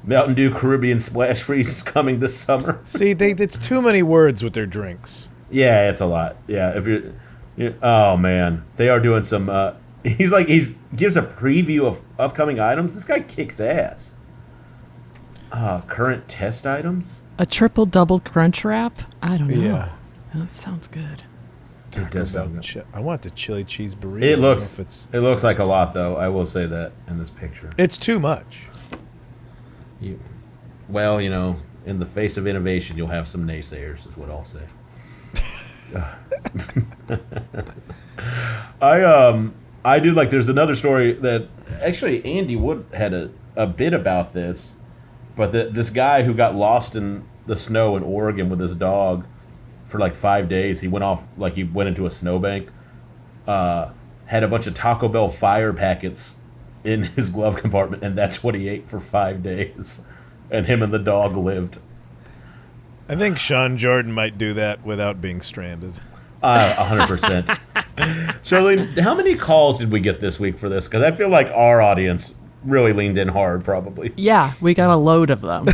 Mountain Dew Caribbean Splash Freeze is coming this summer. See, it's too many words with their drinks. Yeah, it's a lot. Yeah, if you're oh man, they are doing some. He's gives a preview of upcoming items. This guy kicks ass. Current test items. A triple double crunch wrap? I don't know. Yeah. That sounds good. It does sound good. I want the chili cheese burrito. It looks like a lot though. I will say that in this picture. It's too much. Well, in the face of innovation, you'll have some naysayers, is what I'll say. I do like. There's another story that actually Andy Wood had a bit about this, but this guy who got lost in the snow in Oregon with his dog for like 5 days. He went off he went into a snowbank. Had a bunch of Taco Bell fire packets in his glove compartment, and that's what he ate for 5 days. And him and the dog lived. I think Sean Jordan might do that without being stranded. 100%. Charlene, how many calls did we get this week for this? Because I feel like our audience really leaned in hard, probably. Yeah, we got a load of them.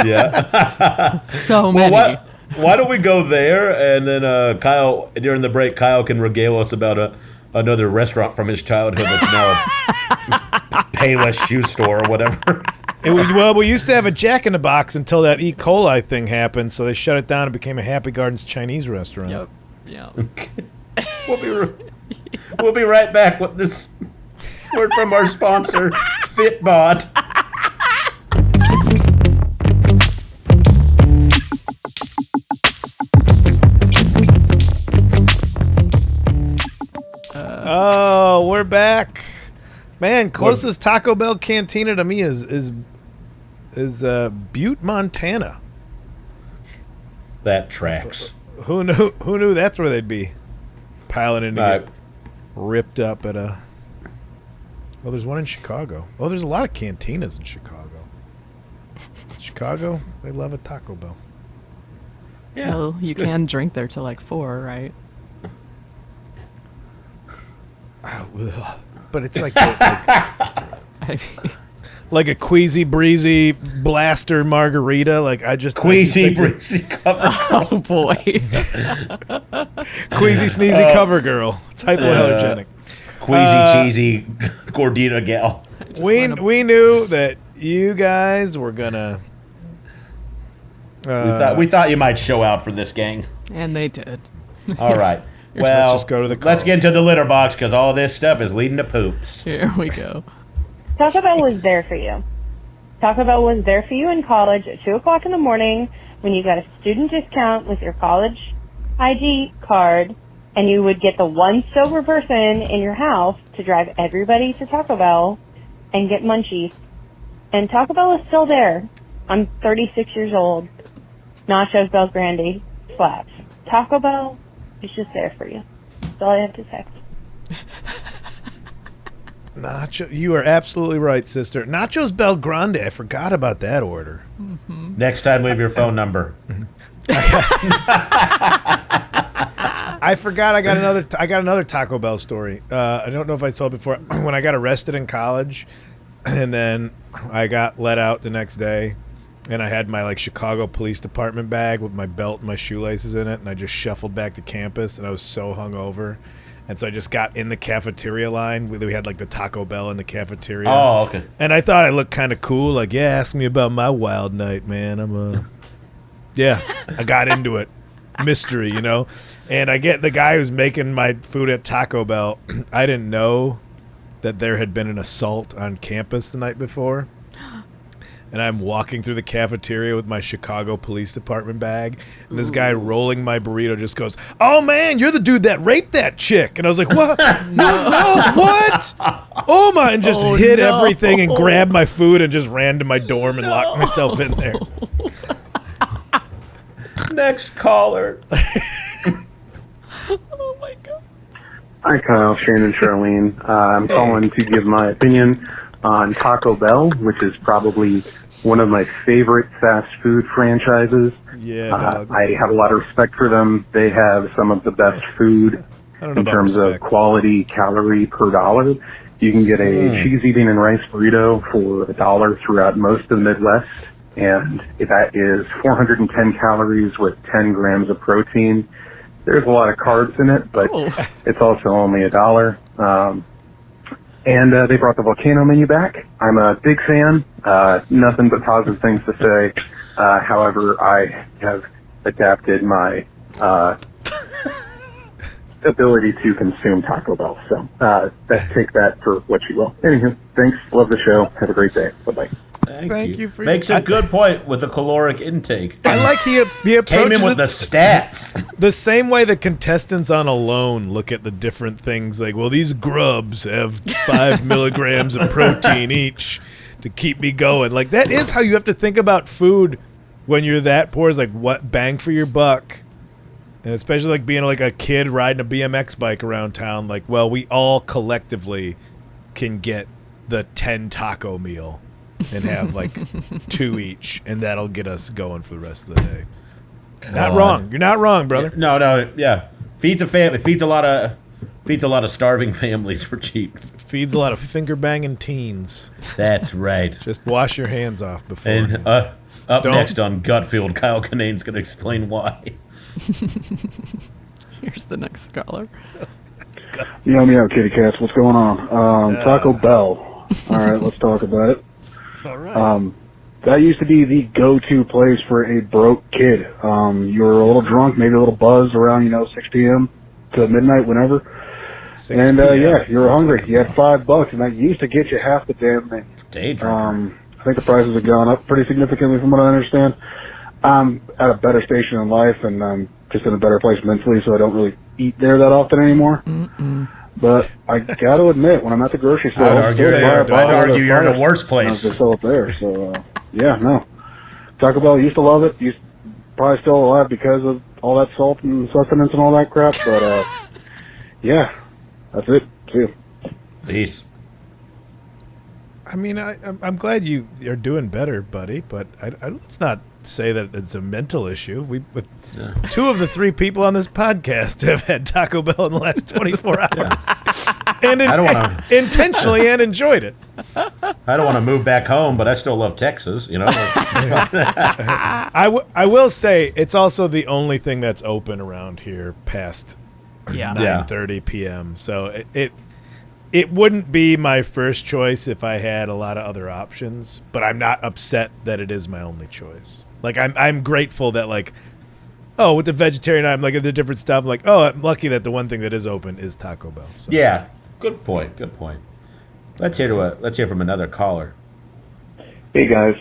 Yeah. So many. Why don't we go there, and then Kyle, during the break, Kyle can regale us about another restaurant from his childhood that's now a Payless shoe store or whatever. We used to have a Jack in the Box until that E. coli thing happened, so they shut it down and became a Happy Gardens Chinese restaurant. Yep. Yeah. We'll be right back with this word from our sponsor, Fitbod. Oh, we're back. Man, closest Taco Bell cantina to me is Butte, Montana. That tracks. Who knew that's where they'd be piling in to get ripped up at a... Well, there's one in Chicago. Oh, there's a lot of cantinas in Chicago. Chicago, they love a Taco Bell. Yeah. Well, you can drink there till like 4, right? But it's like I mean, like a queasy breezy blaster margarita. Like I just Queasy breezy cover. oh boy. Queasy sneezy cover girl. It's hypoallergenic. Queasy cheesy gordita gal. We knew that you guys were gonna. We thought you might show out for this, gang. And they did. All right. Well, let's just go to the calls. Let's get into the litter box because all this stuff is leading to poops. Here we go. Taco Bell was there for you. Taco Bell was there for you in college at 2 o'clock in the morning when you got a student discount with your college ID card, and you would get the one sober person in your house to drive everybody to Taco Bell and get munchies. And Taco Bell is still there. I'm 36 years old. Nachos Bel Grande slaps. Taco Bell is just there for you. That's all I have to say. Nacho, you are absolutely right, sister. Nachos Bel Grande. I forgot about that order. Next time, leave your phone number. I forgot. I got another Taco Bell story. I don't know if I told before. When I got arrested in college, and then I got let out the next day, and I had my Chicago Police Department bag with my belt and my shoelaces in it, and I just shuffled back to campus, and I was so hungover. And so I just got in the cafeteria line. We had the Taco Bell in the cafeteria. Oh, okay. And I thought I looked kind of cool. Ask me about my wild night, man. Yeah, I got into it. Mystery, And I get the guy who's making my food at Taco Bell. I didn't know that there had been an assault on campus the night before. And I'm walking through the cafeteria with my Chicago Police Department bag. And this guy rolling my burrito just goes, "Oh, man, you're the dude that raped that chick." And I was like, "What? No, what? Oh, my." And just hit everything and grabbed my food and just ran to my dorm and locked myself in there. Next caller. Oh my god. Hi, Kyle, Shannon, Charlene. I'm calling to give my opinion on Taco Bell, which is probably one of my favorite fast food franchises. Yeah, dog. I have a lot of respect for them. They have some of the best food in terms of quality, calorie per dollar. You can get a cheesy bean and rice burrito for $1 throughout most of the Midwest, and that is 410 calories with 10 grams of protein. There's a lot of carbs in it, but it's also only $1. And they brought the volcano menu back. I'm a big fan. Nothing but positive things to say. However, I have adapted my ability to consume Taco Bell. So take that for what you will. Anywho, thanks. Love the show. Have a great day. Bye-bye. Thank you. Makes a good point with the caloric intake. I like he approaches came in with the stats. The same way the contestants on Alone look at the different things. Well, these grubs have 5 milligrams of protein each to keep me going. That is how you have to think about food when you're that poor. Is what bang for your buck. And especially being a kid riding a BMX bike around town. Well, we all collectively can get the 10 taco meal and have 2 each, and that'll get us going for the rest of the day. Not wrong. You're not wrong, brother. No, yeah. Feeds a family. Feeds a lot of starving families for cheap. Feeds a lot of finger banging teens. That's right. Just wash your hands off before. And next on Gutfield, Kyle Kinane's going to explain why. Here's the next scholar. Meow, kitty cats. What's going on? Taco Bell. All right, let's talk about it. All right. That used to be the go-to place for a broke kid. You were a little drunk, maybe a little buzzed around, 6 p.m. to midnight, whenever. 6 and, p.m. you were hungry. You had $5, and that used to get you half the damn menu. Day drinker. I think the prices have gone up pretty significantly from what I understand. I'm at a better station in life, and I'm just in a better place mentally, so I don't really eat there that often anymore. But I got to admit, when I'm at the grocery store, I'd argue you're in a worse place. They're still up there, so no. Taco Bell, used to love it. Used probably still alive because of all that salt and sustenance and all that crap. But yeah, that's it. See you. Peace. I mean, I'm glad you are doing better, buddy. But let's not say that it's a mental issue. Two of the 3 people on this podcast have had Taco Bell in the last 24 hours, and intentionally and enjoyed it. I don't want to move back home, but I still love Texas. I will say it's also the only thing that's open around here past 9:30 p.m. So it wouldn't be my first choice if I had a lot of other options, but I'm not upset that it is my only choice. I'm grateful that with the vegetarian, I'm at the different stuff. I'm lucky that the one thing that is open is Taco Bell. So. Yeah, good point. Let's hear from another caller. Hey guys,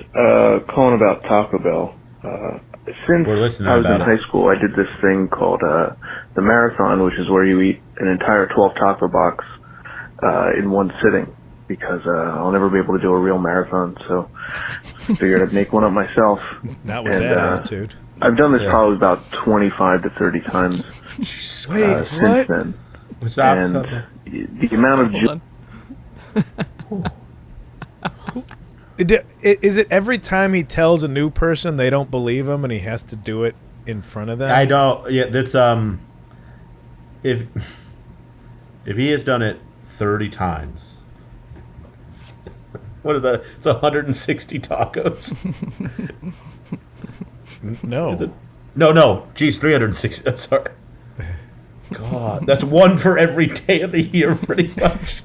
calling about Taco Bell. Since We're listening I was in about high school, I did this thing called the marathon, which is where you eat an entire 12 taco box in one sitting, because I'll never be able to do a real marathon, so figured I'd make one up myself. Not with that attitude. I've done this probably about 25 to 30 times Wait, since then. Stop. And the amount of Is it every time he tells a new person they don't believe him and he has to do it in front of them? I don't. Yeah, that's if he has done it 30 times. What is that? It's 160 tacos. No. No. Geez, 360. Sorry. God, that's one for every day of the year, pretty much.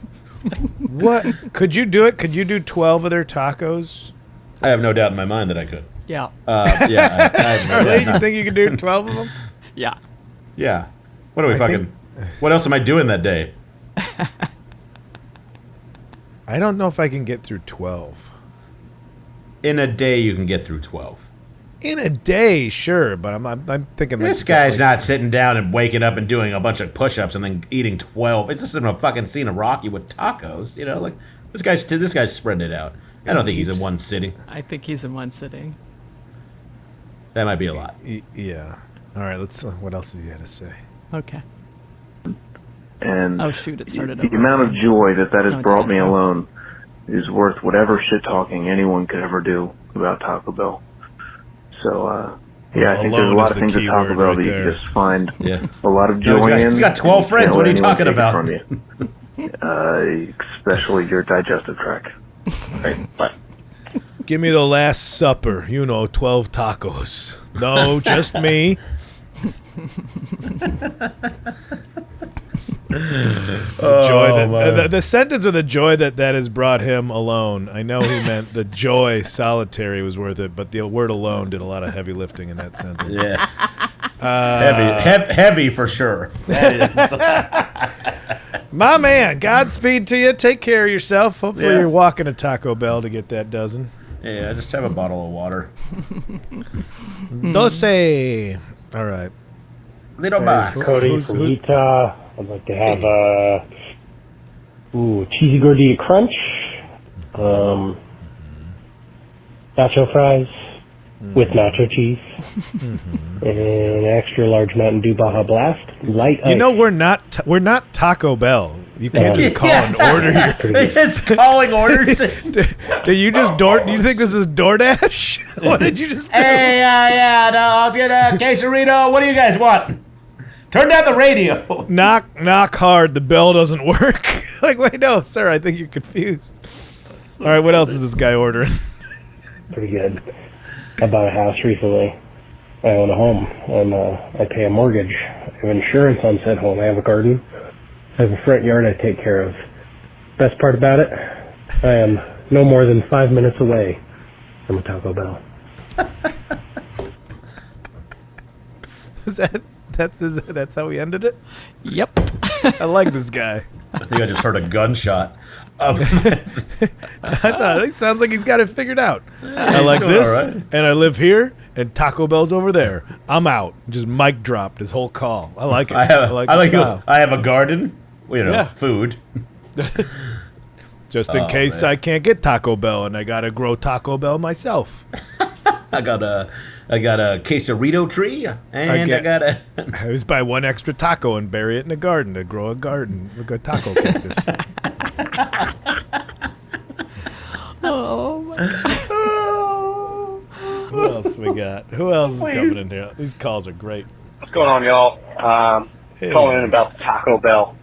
What? Could you do it? Could you do 12 of their tacos? I have no doubt in my mind that I could. Yeah. Yeah. I have no Charlie, doubt. you think you could do 12 of them? Yeah. Yeah. What are we fucking? What else am I doing that day? I don't know if I can get through 12. In a day, you can get through 12. In a day, sure, but I'm thinking like This guy's not sitting down and waking up and doing a bunch of push-ups and then eating 12. It's just in a fucking scene of Rocky with tacos, you know. Like this guy's spreading it out. I don't think he's in one sitting. I think he's in one sitting. That might be a lot. Yeah. All right. Let's. What else has he got to say? Okay. And Oh shoot! It started the over. amount of joy that No, has it brought me didn't. alone is worth whatever shit talking anyone could ever do about Taco Bell. So, I think there's a Alone lot is of the things at key Taco word Bell right that you there. can just find Yeah. a lot of No, joy in. he's got 12 friends. Can't What are let you anyone talking take it about? from you. Especially your digestive tract. Right, bye. Give me the Last Supper. 12 tacos. No, just me. The sentence with the joy that has brought him alone. I know he meant the joy solitary was worth it, but the word alone did a lot of heavy lifting in that sentence. Yeah. Heavy for sure. That is. My man, Godspeed to you. Take care of yourself. Hopefully you're walking to Taco Bell to get that dozen. Yeah, just have a bottle of water. Doce. All right. Little box. Cody from Utah. I'd like to have cheesy gordita crunch, nacho fries with nacho cheese, and an extra large Mountain Dew Baja Blast. Light ice. We're not Taco Bell. You can't just call an order here. It's calling orders. Do you think this is DoorDash? What did you just do? Hey, no, I'll get a quesarito. What do you guys want? Turn down the radio. Knock hard. The bell doesn't work. Like, wait, no, sir. I think you're confused. All right, what else is this guy ordering? Pretty good. I bought a house recently. I own a home, and I pay a mortgage. I have insurance on said home. I have a garden. I have a front yard I take care of. Best part about it, I am no more than 5 minutes away from a Taco Bell. That's how we ended it? Yep. I like this guy. I think I just heard a gunshot. I thought it sounds like he's got it figured out. I like this, right. and I live here, and Taco Bell's over there. I'm out. Just mic dropped his whole call. I like it. I have a garden. Yeah. Food. Just in case I can't get Taco Bell, and I gotta grow Taco Bell myself. I got a quesarito tree, and I got a. I just buy one extra taco and bury it in a garden to grow a taco cactus. Oh my God. Who else we got? Who else is coming in here? These calls are great. What's going on, y'all? Calling in about the Taco Bell.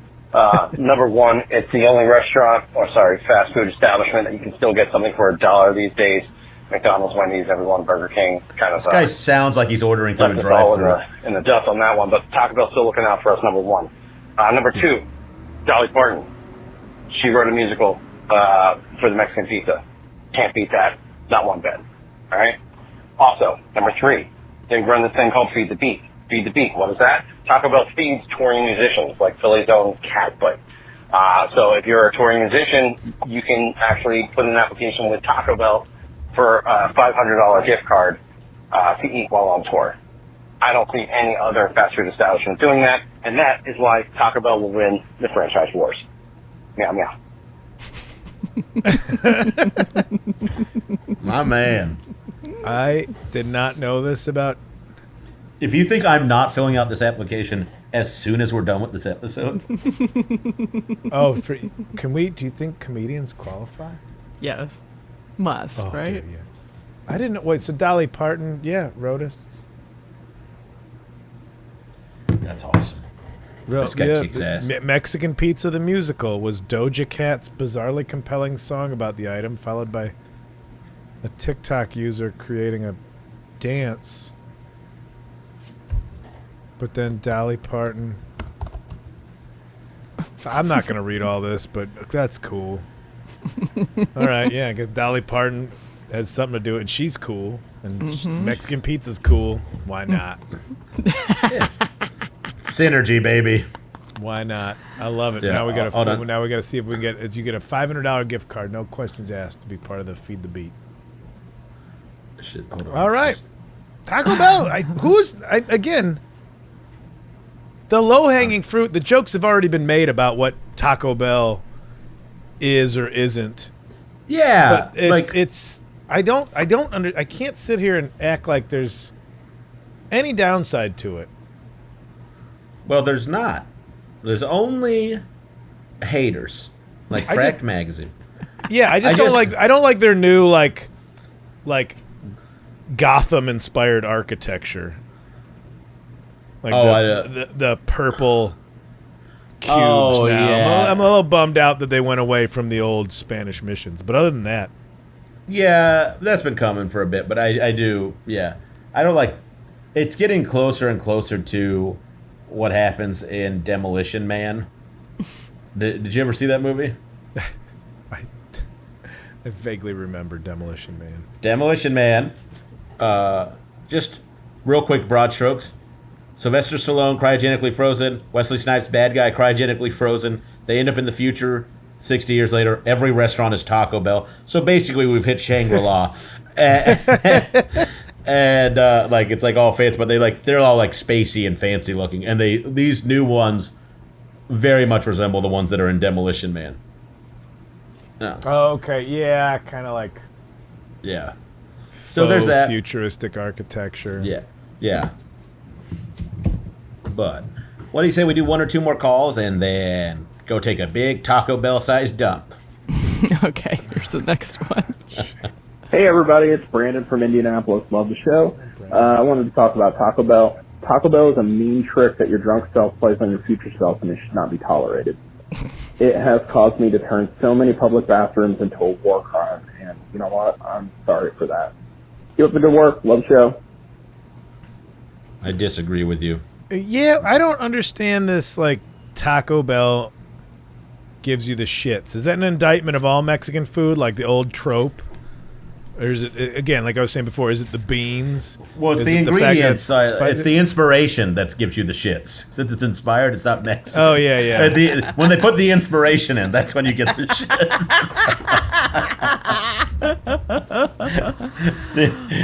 Number one, it's the only fast food establishment that you can still get something for $1 these days. McDonald's, Wendy's, everyone, Burger King, kind of. This guy sounds like he's ordering through a left us all drive-thru. in the dust on that one, but Taco Bell's still looking out for us. Number one. Number two, Dolly Parton. She wrote a musical for the Mexican pizza. Can't beat that. Not one bit. All right. Also, number three, they run this thing called Feed the Beat. Feed the Beat. What is that? Taco Bell feeds touring musicians, like Philly's own Catboy. So if you're a touring musician, you can actually put in an application with Taco Bell for a $500 gift card to eat while on tour. I don't see any other fast food establishment doing that, and that is why Taco Bell will win the franchise wars. Meow, meow. My man. I did not know this about If you think I'm not filling out this application as soon as we're done with this episode, do you think comedians qualify? Yes. Must, right? Okay, yeah. I didn't know. Wait, so Dolly Parton, wrote us. that's awesome. This guy kicks ass. Mexican Pizza the Musical was Doja Cat's bizarrely compelling song about the item, followed by a TikTok user creating a dance. But then Dolly Parton... I'm not going to read all this, but that's cool. All right, yeah, because Dolly Parton has something to do with it, and she's cool, and Mexican Pizza's cool. Why not? Synergy, baby. Why not? I love it. Yeah, Now we got to see if we can get. You get a $500 gift card, no questions asked, to be part of the Feed the Beat. Shit, hold on. All right, Taco Bell. Again? The low-hanging fruit. The jokes have already been made about what Taco Bell is or isn't. Yeah, but I can't sit here and act like there's any downside to it. Well, there's not. There's only haters, like Cracked Magazine. Yeah, I don't like their new like Gotham-inspired architecture. Like the purple cubes now. Yeah. I'm a little bummed out that they went away from the old Spanish missions. But other than that, yeah, that's been coming for a bit. But I do, yeah. I don't like. It's getting closer and closer to what happens in Demolition Man. Did you ever see that movie? I vaguely remember Demolition Man. Demolition Man. Just real quick, broad strokes. Sylvester Stallone, cryogenically frozen. Wesley Snipes, bad guy, cryogenically frozen. They end up in the future, 60 years later. Every restaurant is Taco Bell. So basically, we've hit Shangri-La. And like it's like all fancy, but they're all like spacey and fancy looking. And these new ones very much resemble the ones that are in Demolition Man. No. Oh, okay. Yeah, kind of like. Yeah. So there's that futuristic architecture. Yeah. Yeah. But what do you say we do one or two more calls and then go take a big Taco Bell sized dump? Okay, here's the next one. Hey everybody, it's Brandon from Indianapolis. Love the show. I wanted to talk about Taco Bell. Taco Bell is a mean trick that your drunk self plays on your future self, and it should not be tolerated. It has caused me to turn so many public bathrooms into a war crime, and you know what? I'm sorry for that. Keep up the good work. Love the show. I disagree with you. Yeah, I don't understand this, like, Taco Bell gives you the shits. Is that an indictment of all Mexican food, like the old trope? Or is it, again, like I was saying before, is it the beans? Well, it's the ingredients. It's the inspiration that gives you the shits. Since it's inspired, it's not Mexican. Oh, yeah, yeah. When they put the inspiration in, that's when you get the shits.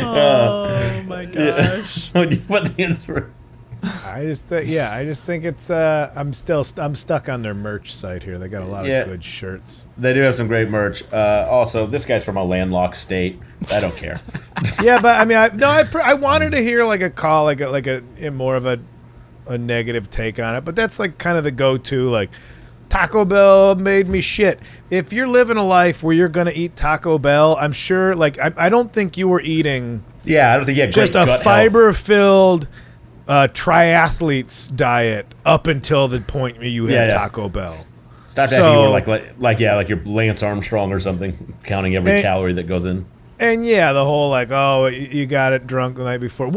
Oh, my gosh. When you put the inspiration. I just think it's. I'm stuck on their merch site here. They got a lot of good shirts. They do have some great merch. Also, this guy's from a landlocked state. I don't care. Yeah, but I mean, I wanted to hear like a call, like a more of a negative take on it. But that's like kind of the go-to. Like Taco Bell made me shit. If you're living a life where you're gonna eat Taco Bell, I'm sure. Like I don't think you were eating. Yeah, I don't think you had just a fiber-filled. Triathlete's diet up until the point where you had Taco Bell. Stop acting you were like you're Lance Armstrong or something, counting every calorie that goes in. And yeah, the whole like, oh, you got it drunk the night before.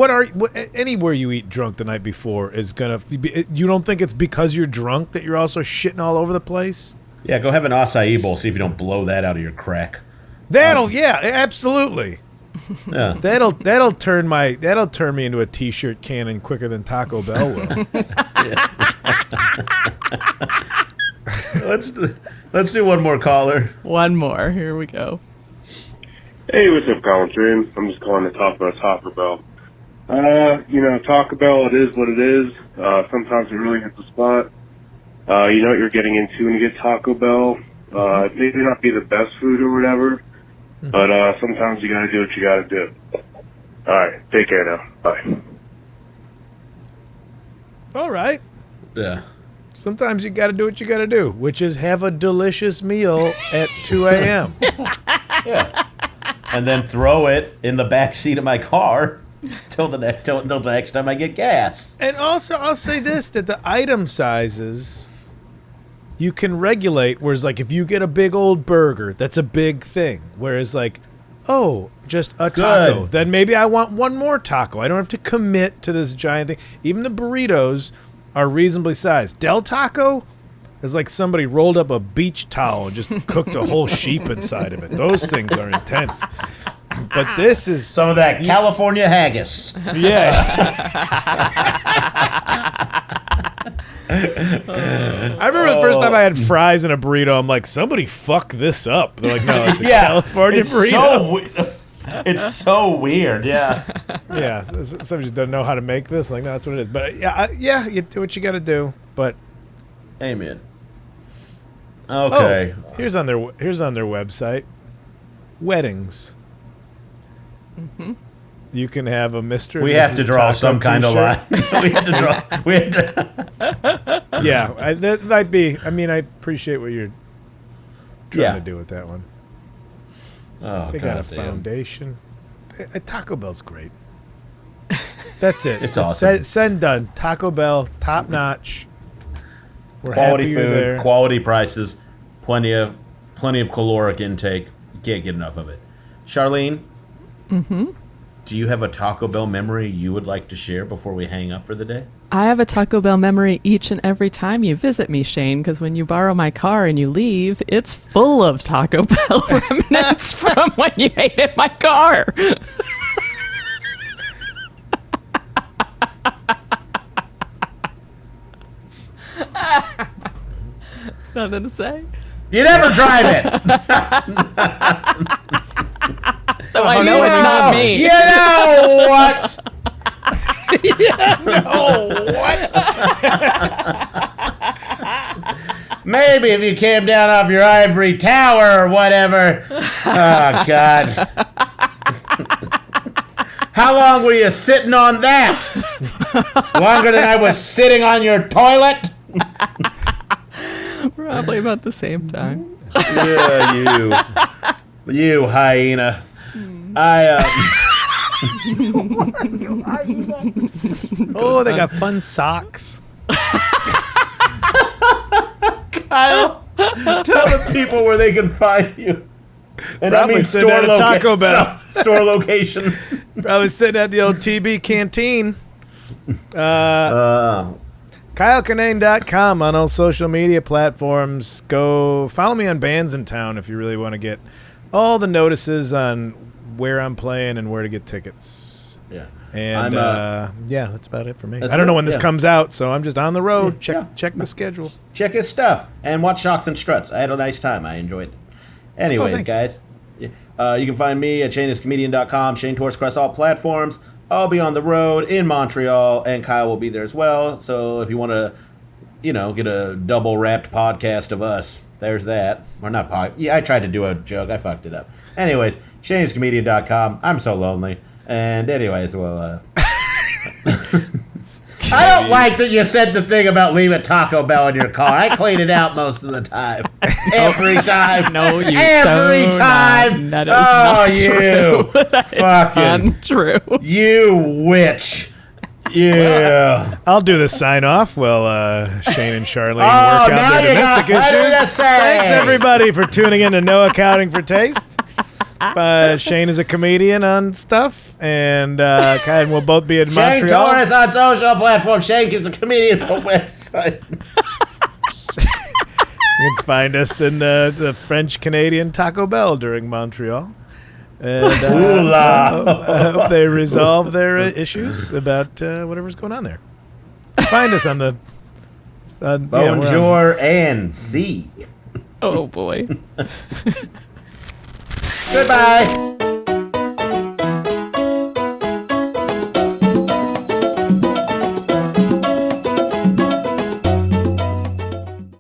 Anywhere you eat drunk the night before is gonna be. You don't think it's because you're drunk that you're also shitting all over the place? Yeah, go have an acai bowl. See if you don't blow that out of your crack. Absolutely. Yeah. That'll turn me into a t-shirt cannon quicker than Taco Bell will. Let's do one more caller. One more. Here we go. Hey, what's up, College Dream? I'm just calling to talk about Taco Bell. Taco Bell, it is what it is. Sometimes it really hits the spot. You know what you're getting into when you get Taco Bell. It may not be the best food or whatever, but sometimes you gotta do what you gotta do. Alright, take care now. Bye. All right. Yeah. Sometimes you got to do what you got to do, which is have a delicious meal at 2 a.m. Yeah. And then throw it in the back seat of my car till the next time I get gas. And also, I'll say this, that the item sizes you can regulate, whereas like if you get a big old burger, that's a big thing. Whereas like, oh, just a taco, then maybe I want one more taco. I don't have to commit to this giant thing. Even the burritos are reasonably sized. Del Taco is like somebody rolled up a beach towel and just cooked a whole sheep inside of it. Those things are intense. But this is some of that California haggis. Yeah. I remember the first time I had fries in a burrito, I'm like, somebody fuck this up. They're like, no, it's a California burrito. It's so weird, yeah. Yeah, somebody just doesn't know how to make this. Like, no, that's what it is. But yeah, you do what you got to do. But amen. Okay. Oh, here's on their website. Weddings. Mm-hmm. You can have a Mr. We have to draw some kind of line. We have to draw. We have to. Yeah, that might be. I mean, I appreciate what you're trying to do with that one. Oh, they got a foundation. Taco Bell's great. That's it. It's awesome. Send done. Taco Bell, top notch. We're quality happy food, you're there. quality prices, plenty of caloric intake. You can't get enough of it. Charlene, do you have a Taco Bell memory you would like to share before we hang up for the day? I have a Taco Bell memory each and every time you visit me, Shane, because when you borrow my car and you leave, it's full of Taco Bell remnants from when you ate in my car. Nothing to say? You never drive it! So I know it's not me. You know what? Maybe if you came down off your ivory tower or whatever. Oh, God. How long were you sitting on that? Longer than I was sitting on your toilet? Probably about the same time. Yeah, you hyena. Oh, they got fun socks. Kyle, tell the people where they can find you. And Probably I mean sitting at a Taco Bell. Store location. Probably sitting at the old TB canteen. KyleKinane.com on all social media platforms. Go follow me on Bands in Town if you really want to get all the notices on where I'm playing and where to get tickets. Yeah. And yeah, that's about it for me. That's I don't know when this yeah. comes out, so I'm just on the road. Yeah. Check the schedule. Check his stuff and watch Shocks and Struts. I had a nice time. I enjoyed it. Anyways, thank you. guys, you can find me at ShaneIsComedian.com, Shane Torres across all platforms. I'll be on the road in Montreal, and Kyle will be there as well. So if you want to, get a double-wrapped podcast of us, there's that. Or not Yeah, I tried to do a joke. I fucked it up. Anyways, ShaneIsComedian.com. I'm so lonely. And anyways, well, I don't like that you said the thing about leave a Taco Bell in your car. I clean it out most of the time. Every time. No, you Every don't. time. That is Oh, not you. true. That is Fucking. untrue. You witch. Yeah. I'll do the sign off while Shane and Charlene work now out their you got domestic plenty issues. to say. Thanks everybody for tuning in to No Accounting for Taste. Shane is a comedian on stuff, and we'll both be in Shane Montreal. Torres on social platform. Shane is a comedian on the website. You can find us in the French-Canadian Taco Bell during Montreal. And I hope they resolve their issues about whatever's going on there. Find us on the... Bonjour and see. Oh, boy. Goodbye.